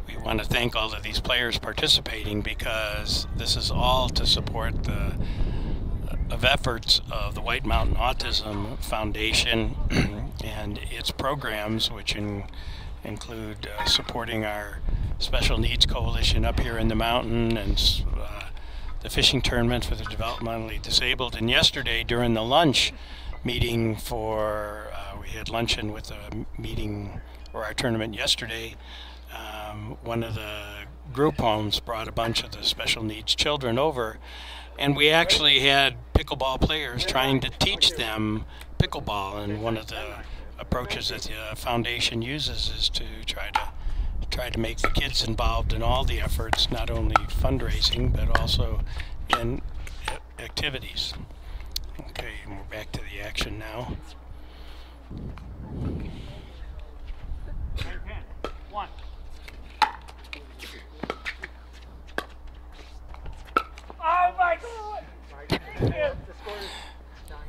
we want to thank all of these players participating because this is all to support the efforts of the White Mountain Autism Foundation and its programs, which include supporting our Special Needs Coalition up here in the mountain and the fishing tournament for the developmentally disabled. And yesterday during the lunch meeting we had luncheon with a meeting or our tournament yesterday, one of the group homes brought a bunch of the special needs children over, and we actually had pickleball players trying to teach them pickleball. And one of the approaches that the foundation uses is to try to make the kids involved in all the efforts, not only fundraising but also in activities. Okay, and we're back to the action now. 1. Oh my God!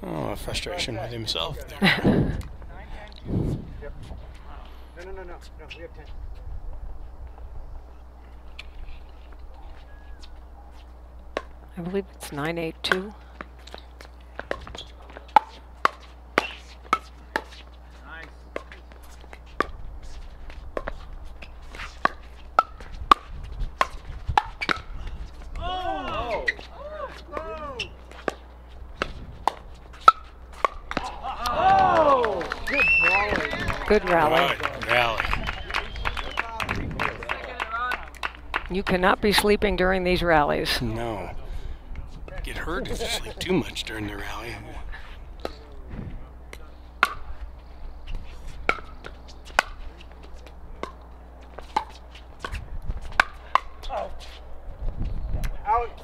Oh, frustration with himself there. Yep. No, we have 10. I believe it's 9-8-2. Good rally. Good rally. You cannot be sleeping during these rallies. No. Get hurt if you sleep too much during the rally. Out.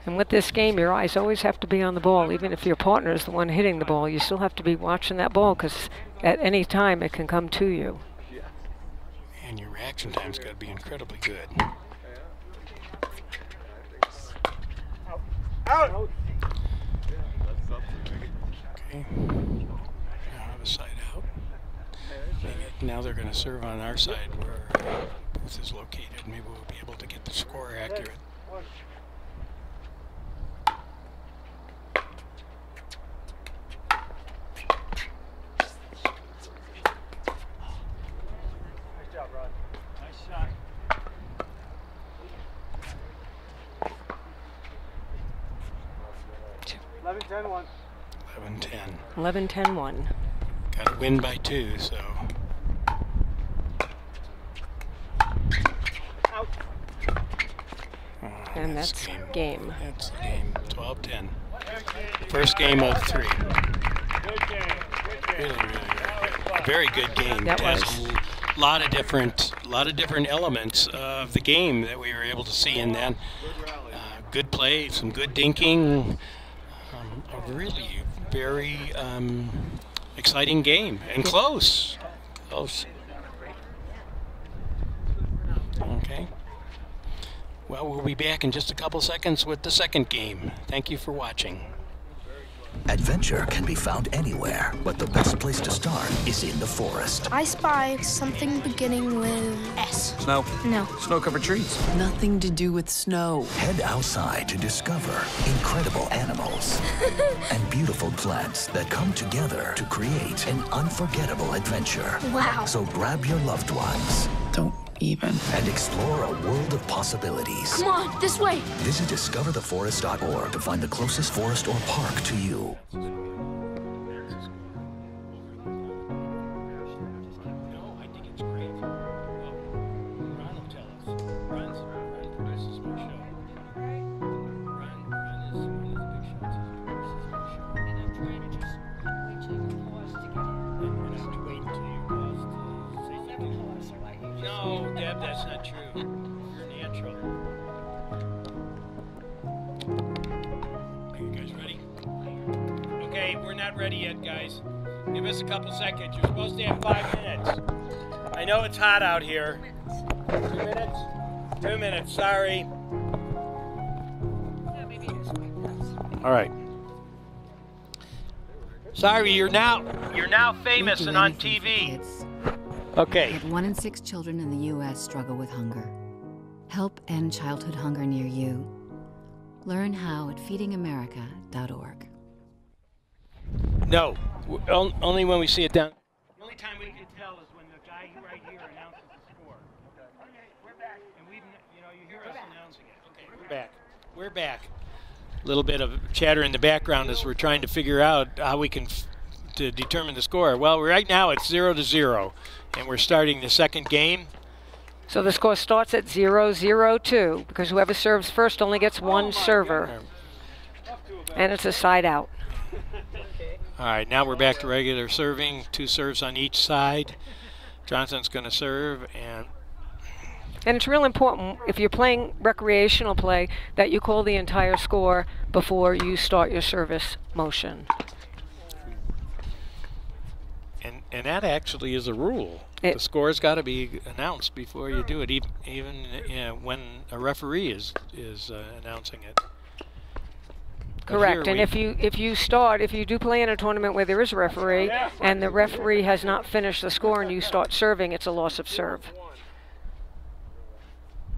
And with this game, your eyes always have to be on the ball. Even if your partner is the one hitting the ball, you still have to be watching that ball because at any time it can come to you. And your reaction time's got to be incredibly good. Out! Okay. Now have a side out. Now they're going to serve on our side where booth is located. Maybe we'll be able to get the score accurate. Nice job, Rod. Nice shot. 11-10-1. 11-10. 11-10-1. Got to win by 2, so. Out. And that's game. That's the game. 12-10. First game of 3. Good game. Really, really, really good. Very good game. That Has was. a lot of different elements of the game that we were able to see in that. Good play, some good dinking. A really very exciting game and close. Close. Okay. Well, we'll be back in just a couple seconds with the second game. Thank you for watching. Adventure can be found anywhere, but the best place to start is in the forest. I spy something beginning with S. Snow? No. Snow-covered trees. Nothing to do with snow. Head outside to discover incredible animals and beautiful plants that come together to create an unforgettable adventure. Wow. So grab your loved ones. Don't even. And explore a world of possibilities. Come on, this way. Visit discovertheforest.org to find the closest forest or park to you. No, Deb, that's not true. You're natural. Are you guys ready? Okay, we're not ready yet, guys. Give us a couple seconds. You're supposed to have 5 minutes. I know it's hot out here. 2 minutes? 2 minutes, sorry. All right. Sorry, you're now famous and on TV. Okay. 1 in 6 children in the U.S. struggle with hunger. Help end childhood hunger near you. Learn how at feedingamerica.org. No, only when we see it down. The only time we can tell is when the guy right here announces the score. Okay, we're back. And you hear us announcing it. Okay, we're back. We're back. A little bit of chatter in the background as we're trying to figure out how we can to determine the score. Well, right now it's 0-0, and we're starting the second game. So the score starts at 0-0-2 because whoever serves first only gets one server. And it's a side out. All right, now we're back to regular serving. 2 serves on each side. Johnson's going to serve, and it's real important if you're playing recreational play that you call the entire score before you start your service motion. And that actually is a rule. The score's got to be announced before you do it, even when a referee is announcing it. Correct. And if you do play in a tournament where there is a referee and the referee has not finished the score and you start serving, it's a loss of serve.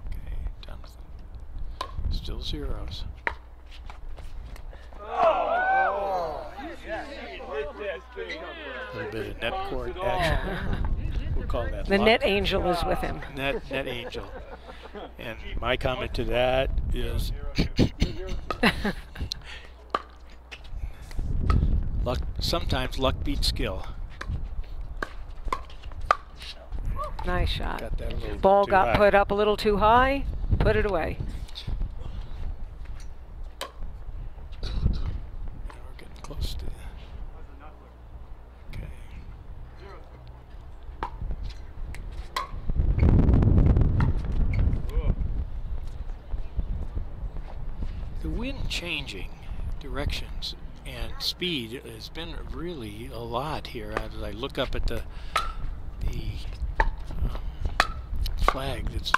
Okay, Jonathan. Still zeros. A little bit of net court action. We'll call that the luck. net angel is with him. Net angel. And my comment to that is luck. Sometimes luck beats skill. Nice shot. Got that a little Ball too got high. put up a little too high. Put it away. We're getting close to. Okay. the wind changing directions and speed has been really a lot here. As I look up at the flag, that's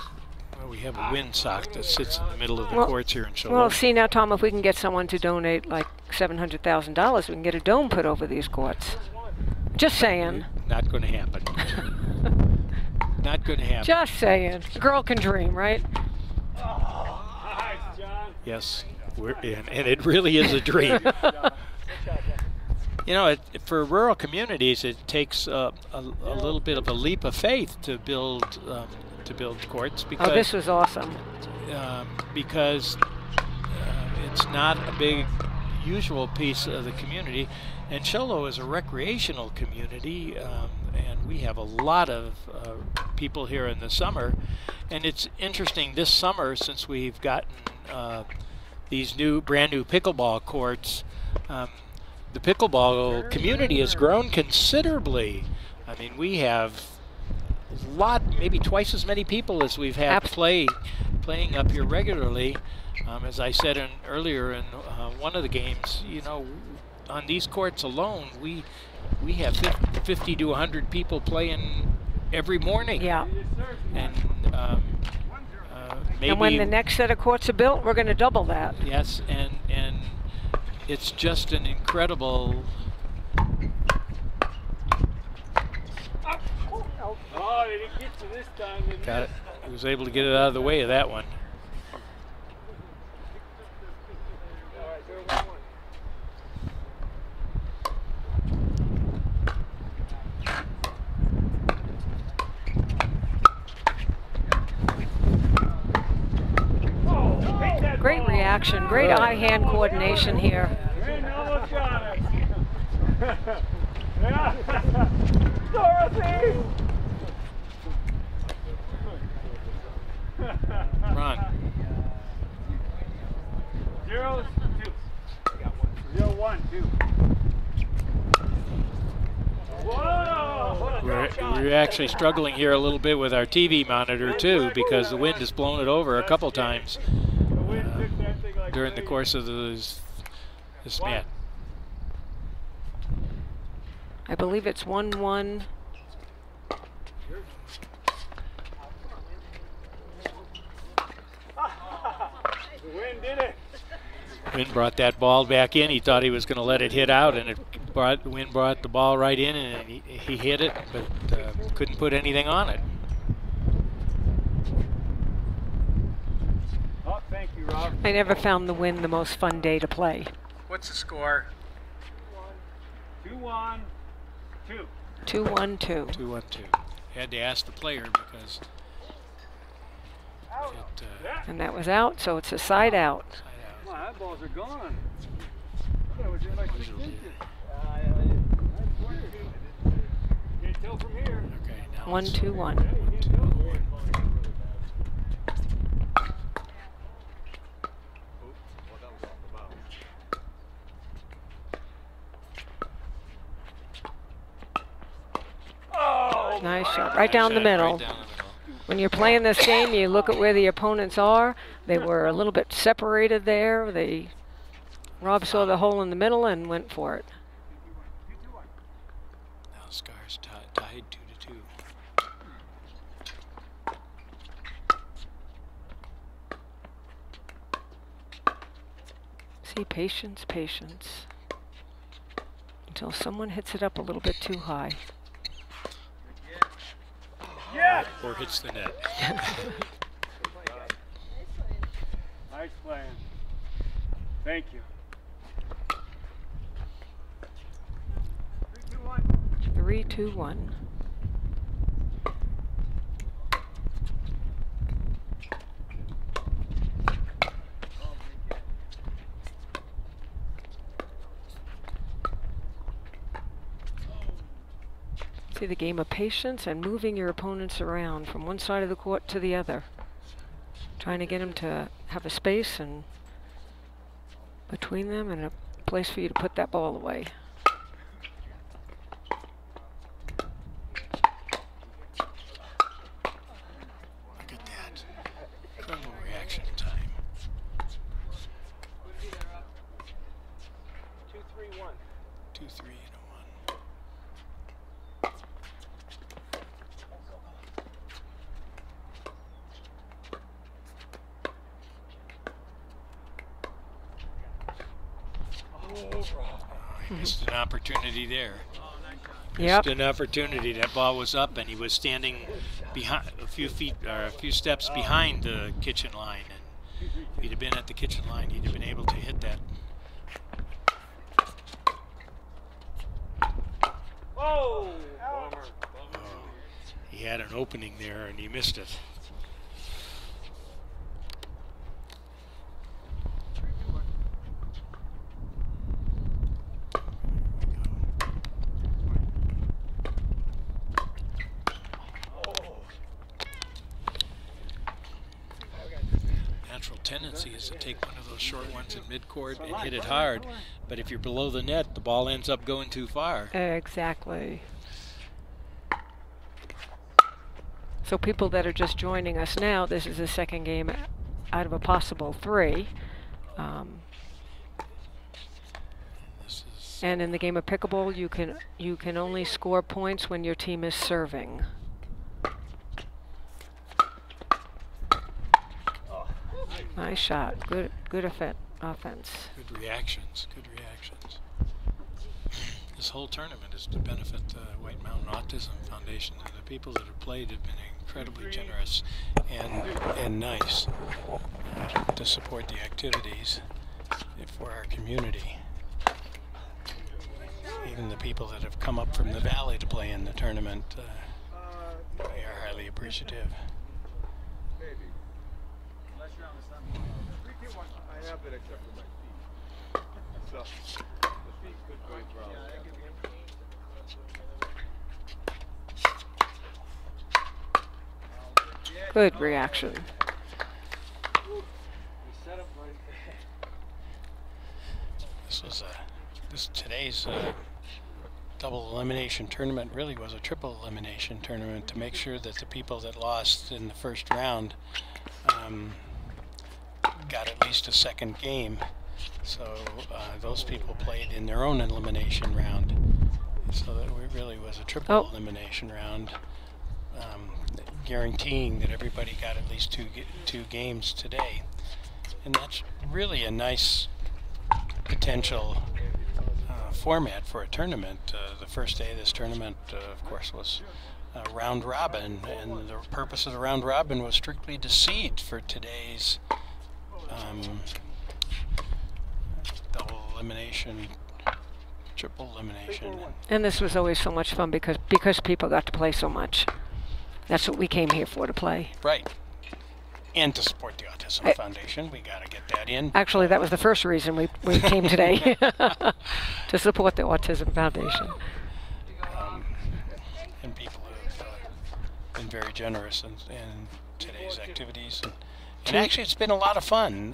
well, we have a windsock that sits in the middle of the courts here in Show Low. Well, see now, Tom, if we can get someone to donate like $700,000, we can get a dome put over these courts. Just saying. Not going to happen. Not going to happen. Just saying. A girl can dream, right? Yes, and it really is a dream. You know, for rural communities, it takes a little bit of a leap of faith to build courts. Because, oh, this was awesome. Because it's not a big usual piece of the community, and Show Low is a recreational community, and we have a lot of people here in the summer. And it's interesting this summer, since we've gotten these brand new pickleball courts, the pickleball community has grown considerably. I mean, we have a lot, maybe twice as many people as we've had playing up here regularly. As I said earlier in one of the games, you know, on these courts alone, we have 50 to 100 people playing every morning. Yeah. And maybe. And when the next set of courts are built, we're going to double that. Yes, and it's just an incredible. Oh, they didn't get you this time. Got it. He was able to get it out of the way of that one. Great reaction, great eye-hand coordination here. Dorothy! Run. 0-2. 0-1-2. Whoa! We're actually struggling here a little bit with our TV monitor too, because the wind has blown it over a couple times during the course of this match. I believe it's 1-1. The wind did it. Wind brought that ball back in. He thought he was going to let it hit out, and the wind brought the ball right in, and he hit it, but couldn't put anything on it. Oh, thank you, Rob. I never found the wind the most fun day to play. What's the score? 2-1-2. 2-1-2. 2-1-2. Had to ask the player because and that was out, so it's a side out. My eyeballs are gone. That was like can't tell from here. Okay, now 1-2-1. Nice shot, right down the middle. When you're playing this game, you look at where the opponents are. They were a little bit separated there. Rob saw the hole in the middle and went for it. Now Scar's tied 2-2. See, patience, patience. Until someone hits it up a little bit too high. Yeah. Or hits the net. Nice playing. Thank you. 3-2-1. See the game of patience and moving your opponents around from one side of the court to the other. Trying to get them to have a space and between them and a place for you to put that ball away. Look at that. Incredible reaction time. Missed an opportunity there. Yep. Missed an opportunity. That ball was up, and he was standing behind a few steps behind the kitchen line. And if he'd have been at the kitchen line, he'd have been able to hit that. Whoa! He had an opening there, and he missed it. Natural tendency is to take one of those short ones at midcourt and hit it hard, but if you're below the net, the ball ends up going too far. Exactly. So people that are just joining us now, this is the second game out of a possible 3. And in the game of pickleball, you can only score points when your team is serving. Nice shot. Good offense. Good reactions. Good reactions. This whole tournament is to benefit the White Mountain Autism Foundation, and the people that have played have been incredibly generous and nice to support the activities for our community. Even the people that have come up from the valley to play in the tournament, we are highly appreciative. I have it except for my feet. So, the feet could go wrong. Good reaction. Today's double elimination tournament really was a triple elimination tournament to make sure that the people that lost in the first round got at least a second game. So those people played in their own elimination round. So that it really was a triple elimination round, guaranteeing that everybody got at least two games today. And that's really a nice potential format for a tournament. The first day of this tournament, of course, was round robin, and the purpose of the round robin was strictly to seed for today's double elimination, triple elimination. And this was always so much fun because people got to play so much. That's what we came here for, to play. Right. And to support the Autism Foundation. We got to get that in. Actually, that was the first reason we came today, to support the Autism Foundation. And people have been very generous in today's activities. And actually, it's been a lot of fun.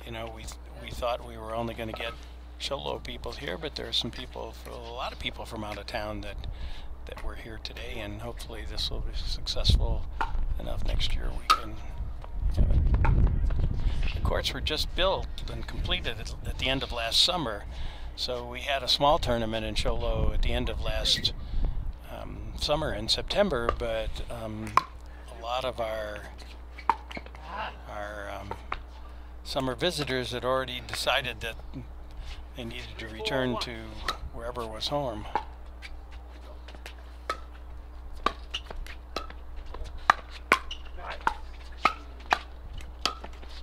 You know, we thought we were only going to get Sholo people here, but there are some people, a lot of people from out of town that were here today, and hopefully this will be successful enough next year we can have it. The courts were just built and completed at the end of last summer, so we had a small tournament in Sholo at the end of last summer in September, but a lot of our summer visitors had already decided that they needed to return to wherever was home.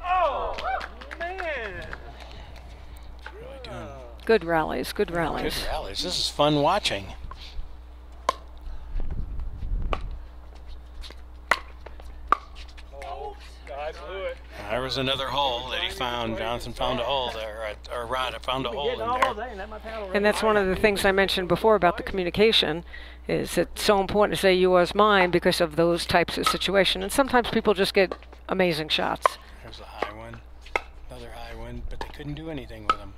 Oh, man! Really doing good rallies, good rallies. Good rallies. This is fun watching. Oh, I blew it. There was another hole that he found. Jonathan found a hole there, or Rod found a hole in there. And that's one of the things I mentioned before about the communication, is it's so important to say yours, mine, because of those types of situations. And sometimes people just get amazing shots. There's a high one, another high one, but they couldn't do anything with them.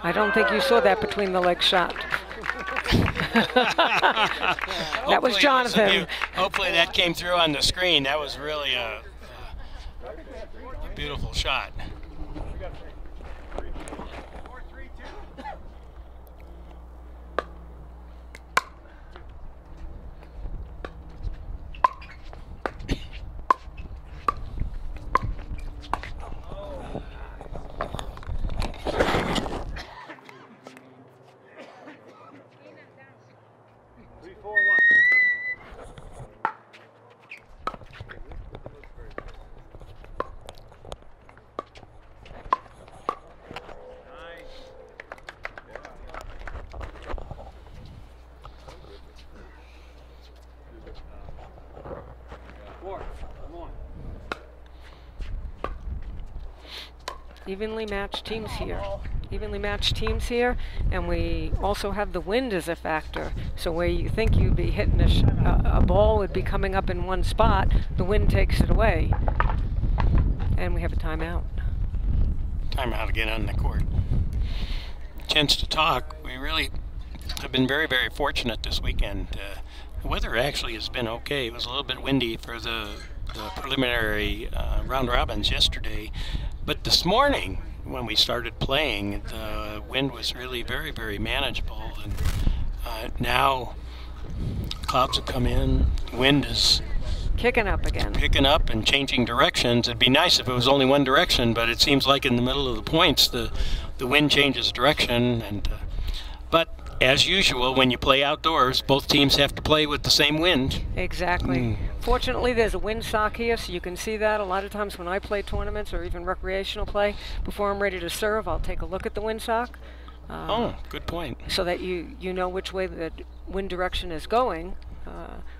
I don't think you saw that between the legs shot. That was Jonathan. Hopefully that came through on the screen. That was really a beautiful shot. Evenly matched teams here. Evenly matched teams here, and we also have the wind as a factor. So where you think you'd be hitting a ball would be coming up in one spot, the wind takes it away. And we have a timeout. Timeout again on the court. Chance to talk. We really have been very, very fortunate this weekend. The weather actually has been okay. It was a little bit windy for the preliminary round robins yesterday, but this morning when we started playing, the wind was really very, very manageable, and now clouds have come in, wind is kicking up again, picking up and changing directions. It'd be nice if it was only one direction, but it seems like in the middle of the points the wind changes direction, and but as usual, when you play outdoors, both teams have to play with the same wind. Exactly. Fortunately, there's a windsock here, so you can see that. A lot of times when I play tournaments or even recreational play, before I'm ready to serve, I'll take a look at the windsock. Oh, good point. So that you know which way the wind direction is going.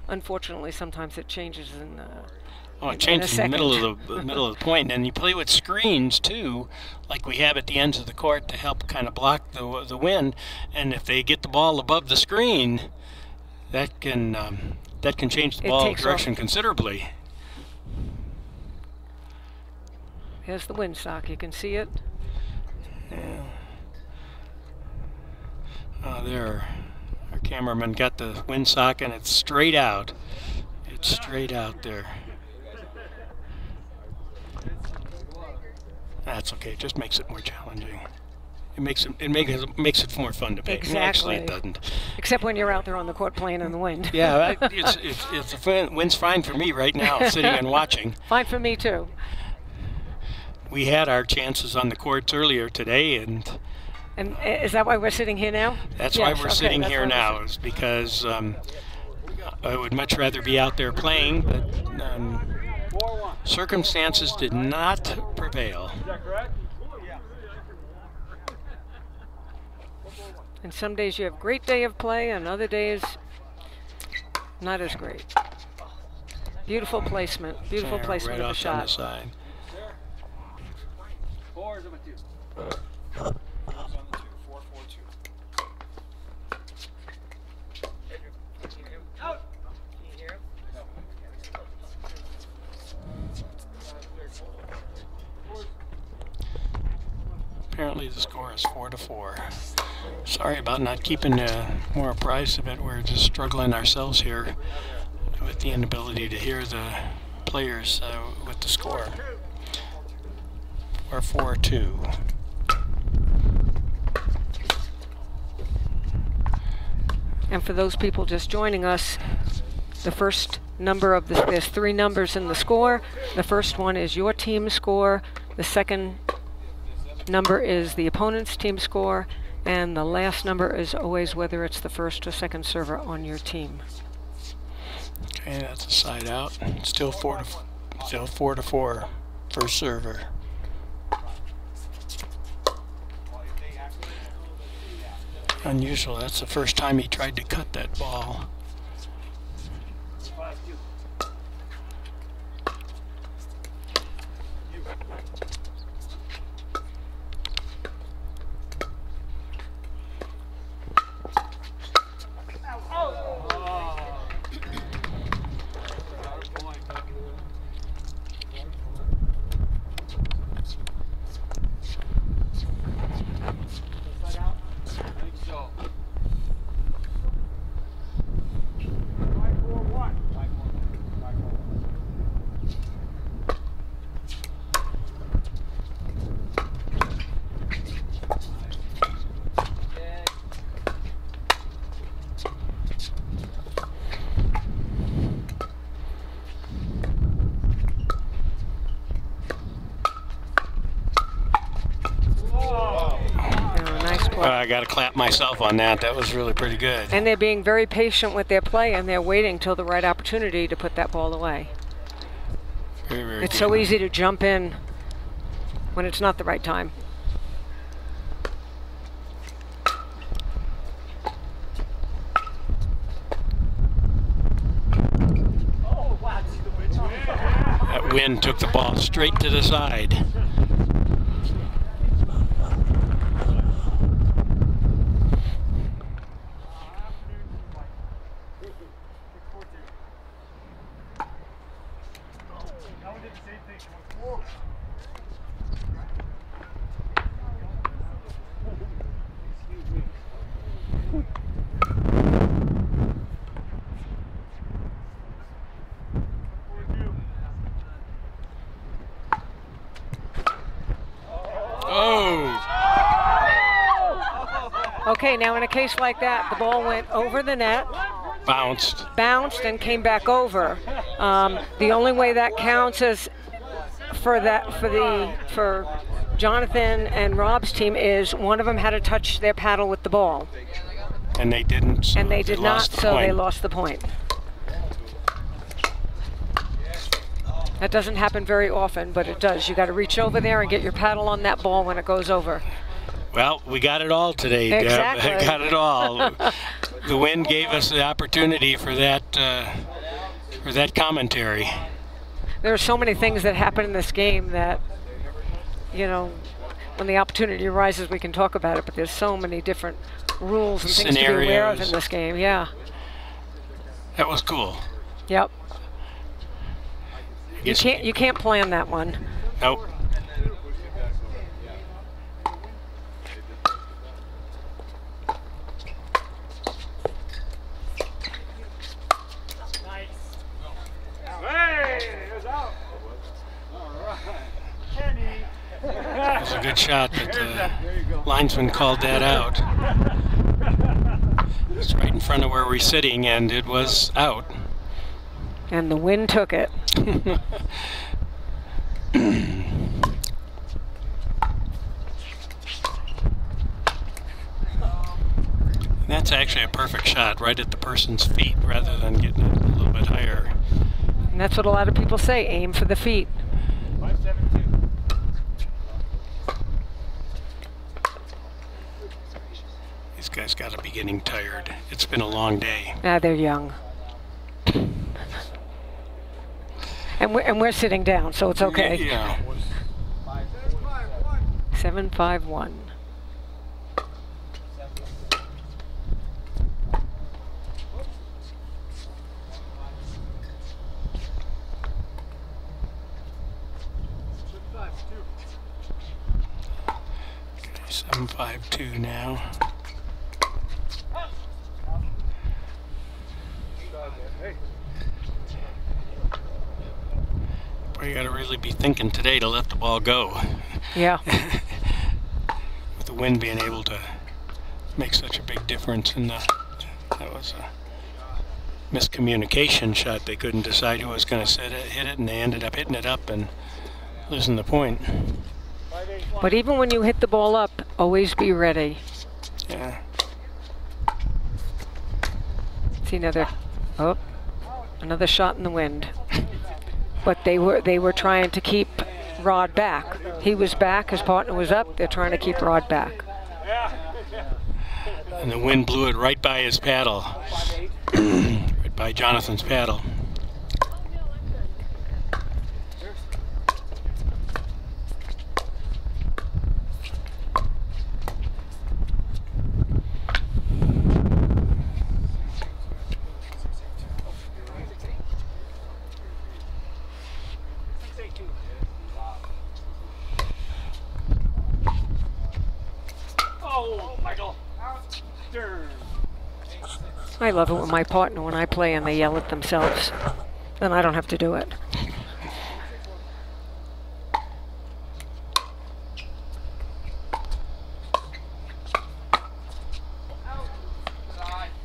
Unfortunately, sometimes it changes in it changes in the middle of the point, and you play with screens too, like we have at the ends of the court to help kind of block the wind. And if they get the ball above the screen, that can change the ball direction considerably. Here's the windsock. You can see it. Yeah. There, our cameraman got the windsock, and it's straight out. It's straight out there. That's okay. It just makes it more challenging. It makes it more fun to play. Exactly. Actually, it doesn't. Except when you're out there on the court playing in the wind. Yeah, wind's fine for me right now, sitting and watching. Fine for me too. We had our chances on the courts earlier today, and is that why we're sitting here now? That's why we're sitting here now. Is because I would much rather be out there playing, but circumstances did not prevail. Is that correct? And some days you have great day of play, and other days not as great. Beautiful placement. Beautiful placement of the shot. Right off on the side. Four is a 2. Apparently the score is 4-4. Sorry about not keeping more apprised of it. We're just struggling ourselves here with the inability to hear the players with the score. We're 4-2. And for those people just joining us, the first number of there's 3 numbers in the score. The first one is your team score. The second number is the opponent's team score, and the last number is always whether it's the first or second server on your team. Okay, that's a side out. Still 4-4. First server. Unusual. That's the first time he tried to cut that ball. I got to clap myself on that. That was really pretty good. And they're being very patient with their play, and they're waiting till the right opportunity to put that ball away. Very, very it's good. so easy to jump in when it's not the right time. That wind took the ball straight to the side. Okay, now in a case like that, the ball went over the net, Bounced. and came back over. The only way that counts is for Jonathan and Rob's team is one of them had to touch their paddle with the ball. And they didn't. So and they did not, so they lost the point. That doesn't happen very often, but it does. You got to reach over there and get your paddle on that ball when it goes over. Well, we got it all today, Deb. Exactly. Got it all. The wind gave us the opportunity for that commentary. There are so many things that happen in this game that, you know, when the opportunity arises, we can talk about it, but there's so many different rules and things to be aware of in this game, yeah. That was cool. Yep. You can't plan that one. Nope. That was a good shot, but the linesman called that out. It's right in front of where we're sitting, and it was out. And the wind took it. That's actually a perfect shot, right at the person's feet, rather than getting it a little bit higher. And that's what a lot of people say, aim for the feet. 5-7-2. These guys got to be getting tired. It's been a long day. Ah, they're young. And we're sitting down, so it's okay. Yeah. 7-5-1. Okay, 7-5-2 now. You got to really be thinking today to let the ball go. Yeah. With the wind being able to make such a big difference in that was a miscommunication shot. They couldn't decide who was going to hit it, and they ended up hitting it up and losing the point. But even when you hit the ball up, always be ready. Yeah. See another shot in the wind. But they were trying to keep Rod back. He was back, his partner was up, they're trying to keep Rod back. And the wind blew it right by his paddle. Right by Jonathan's paddle. I love it with my partner when I play and they yell at themselves. Then I don't have to do it.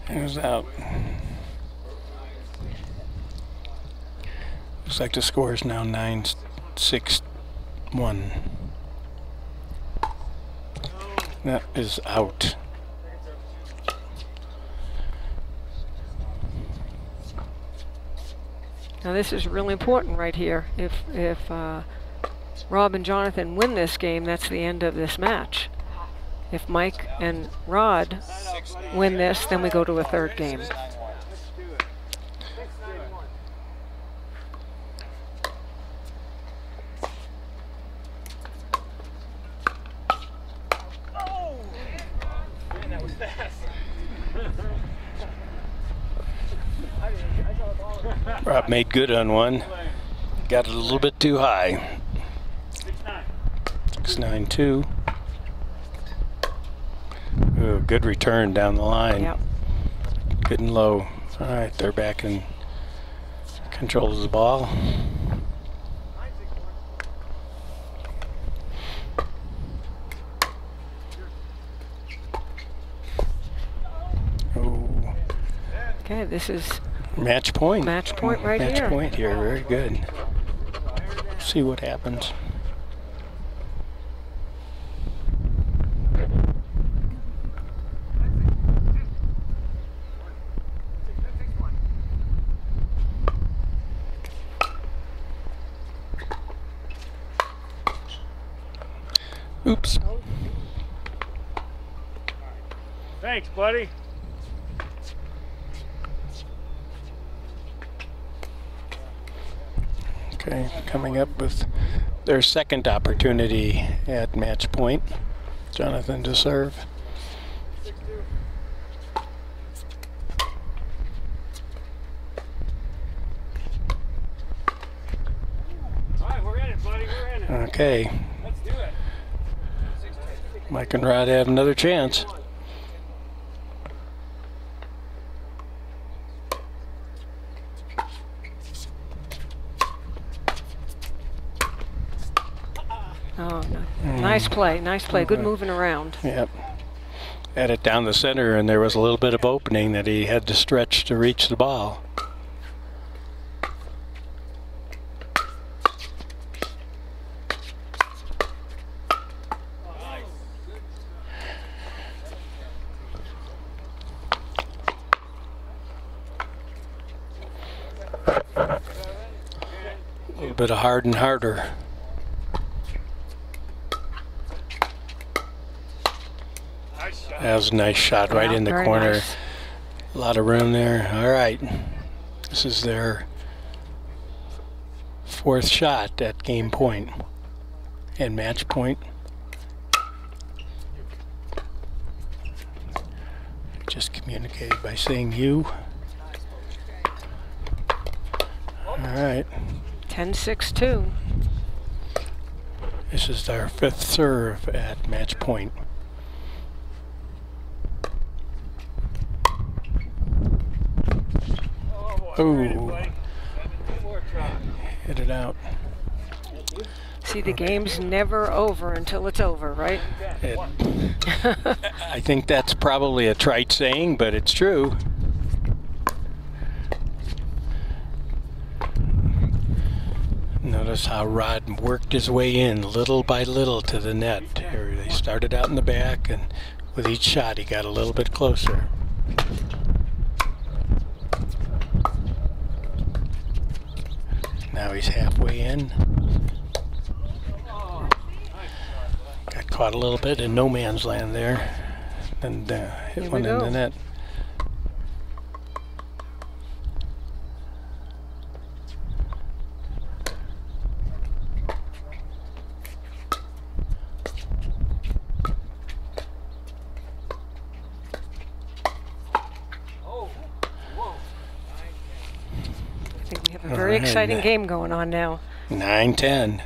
It was out. Looks like the score is now 9-6-1. That is out. Now this is really important right here. If Rob and Jonathan win this game, that's the end of this match. If Mike and Rod win this, then we go to a third game. Rob made good on one. Got it a little bit too high. 6-9-2. Ooh, good return down the line. Yep. Good and low. All right, they're back in control of the ball. Okay, this is match point. Match point right here. here. Match point here. Very good. See what happens. Oops. Thanks, buddy. Okay, coming up with their second opportunity at match point. Jonathan to serve. All right, we're in it, buddy. We're in it. Okay. Let's do it. Mike and Rod have another chance. Oh, no. Nice play, nice play. Good moving around. Yep. Had it down the center, and there was a little bit of opening that he had to stretch to reach the ball. A little bit of hard and harder. That was a nice shot right in the corner. Nice. A lot of room there. All right. This is their fourth shot at game point and match point. Just communicated by saying you. All right. 10-6-2. This is their fifth serve at match point. Ooh. Hit it out. See, the game's never over until it's over, right? I think that's probably a trite saying, but it's true. Notice how Rod worked his way in little by little to the net. Here, they started out in the back, and with each shot he got a little bit closer. Now he's halfway in. Got caught a little bit in no man's land there, and hit one in the net. Very exciting game going on now. 9-10.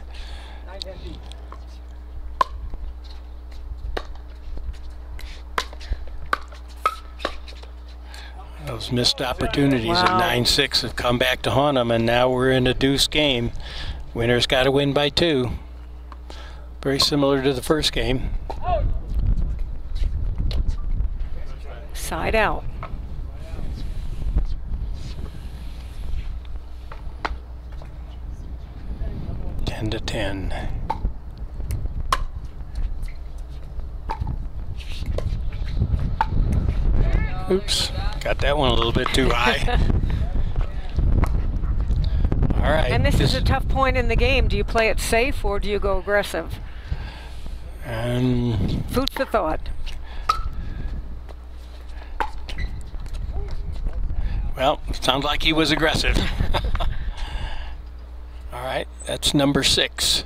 Those missed opportunities at 9-6 have come back to haunt them, and now we're in a deuce game. Winner's got to win by 2. Very similar to the first game. Side out. To 10. Oops, got that one a little bit too high. All right. And this is a tough point in the game. Do you play it safe or do you go aggressive? Food for thought. Well, sounds like he was aggressive. All right, that's number 6.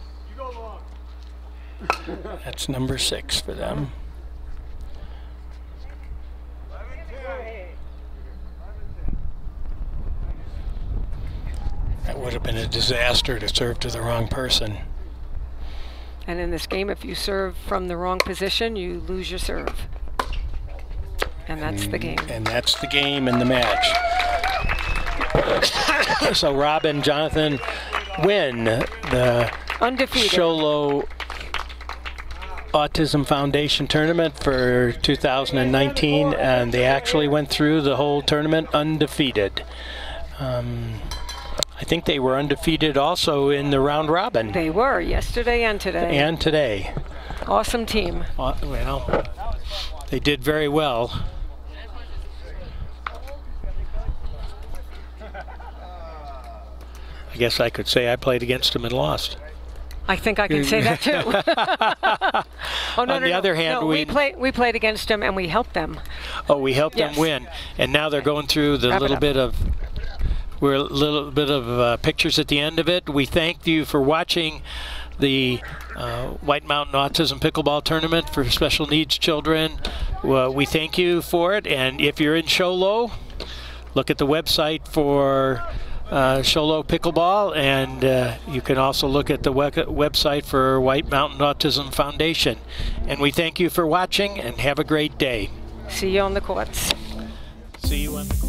That's number 6 for them. That would have been a disaster to serve to the wrong person. And in this game, if you serve from the wrong position, you lose your serve. And that's the game. And that's the game and the match. So Rob and Jonathan win the undefeated Sholo Autism Foundation tournament for 2019, and they actually went through the whole tournament undefeated. I think they were undefeated also in the round robin. They were, yesterday and today. And today. Awesome team. Well, they did very well. I guess I could say I played against them and lost. I think I can say that too. Oh, no, On the other hand, we played against them and we helped them. Oh, we helped them win, and now they're going through the little bit of pictures at the end of it. We thank you for watching the White Mountain Autism Pickleball Tournament for special needs children. We thank you for it, and if you're in Show Low, look at the website for Show Low Pickleball, and you can also look at the website for White Mountain Autism Foundation. And we thank you for watching, and have a great day. See you on the courts. See you on the courts.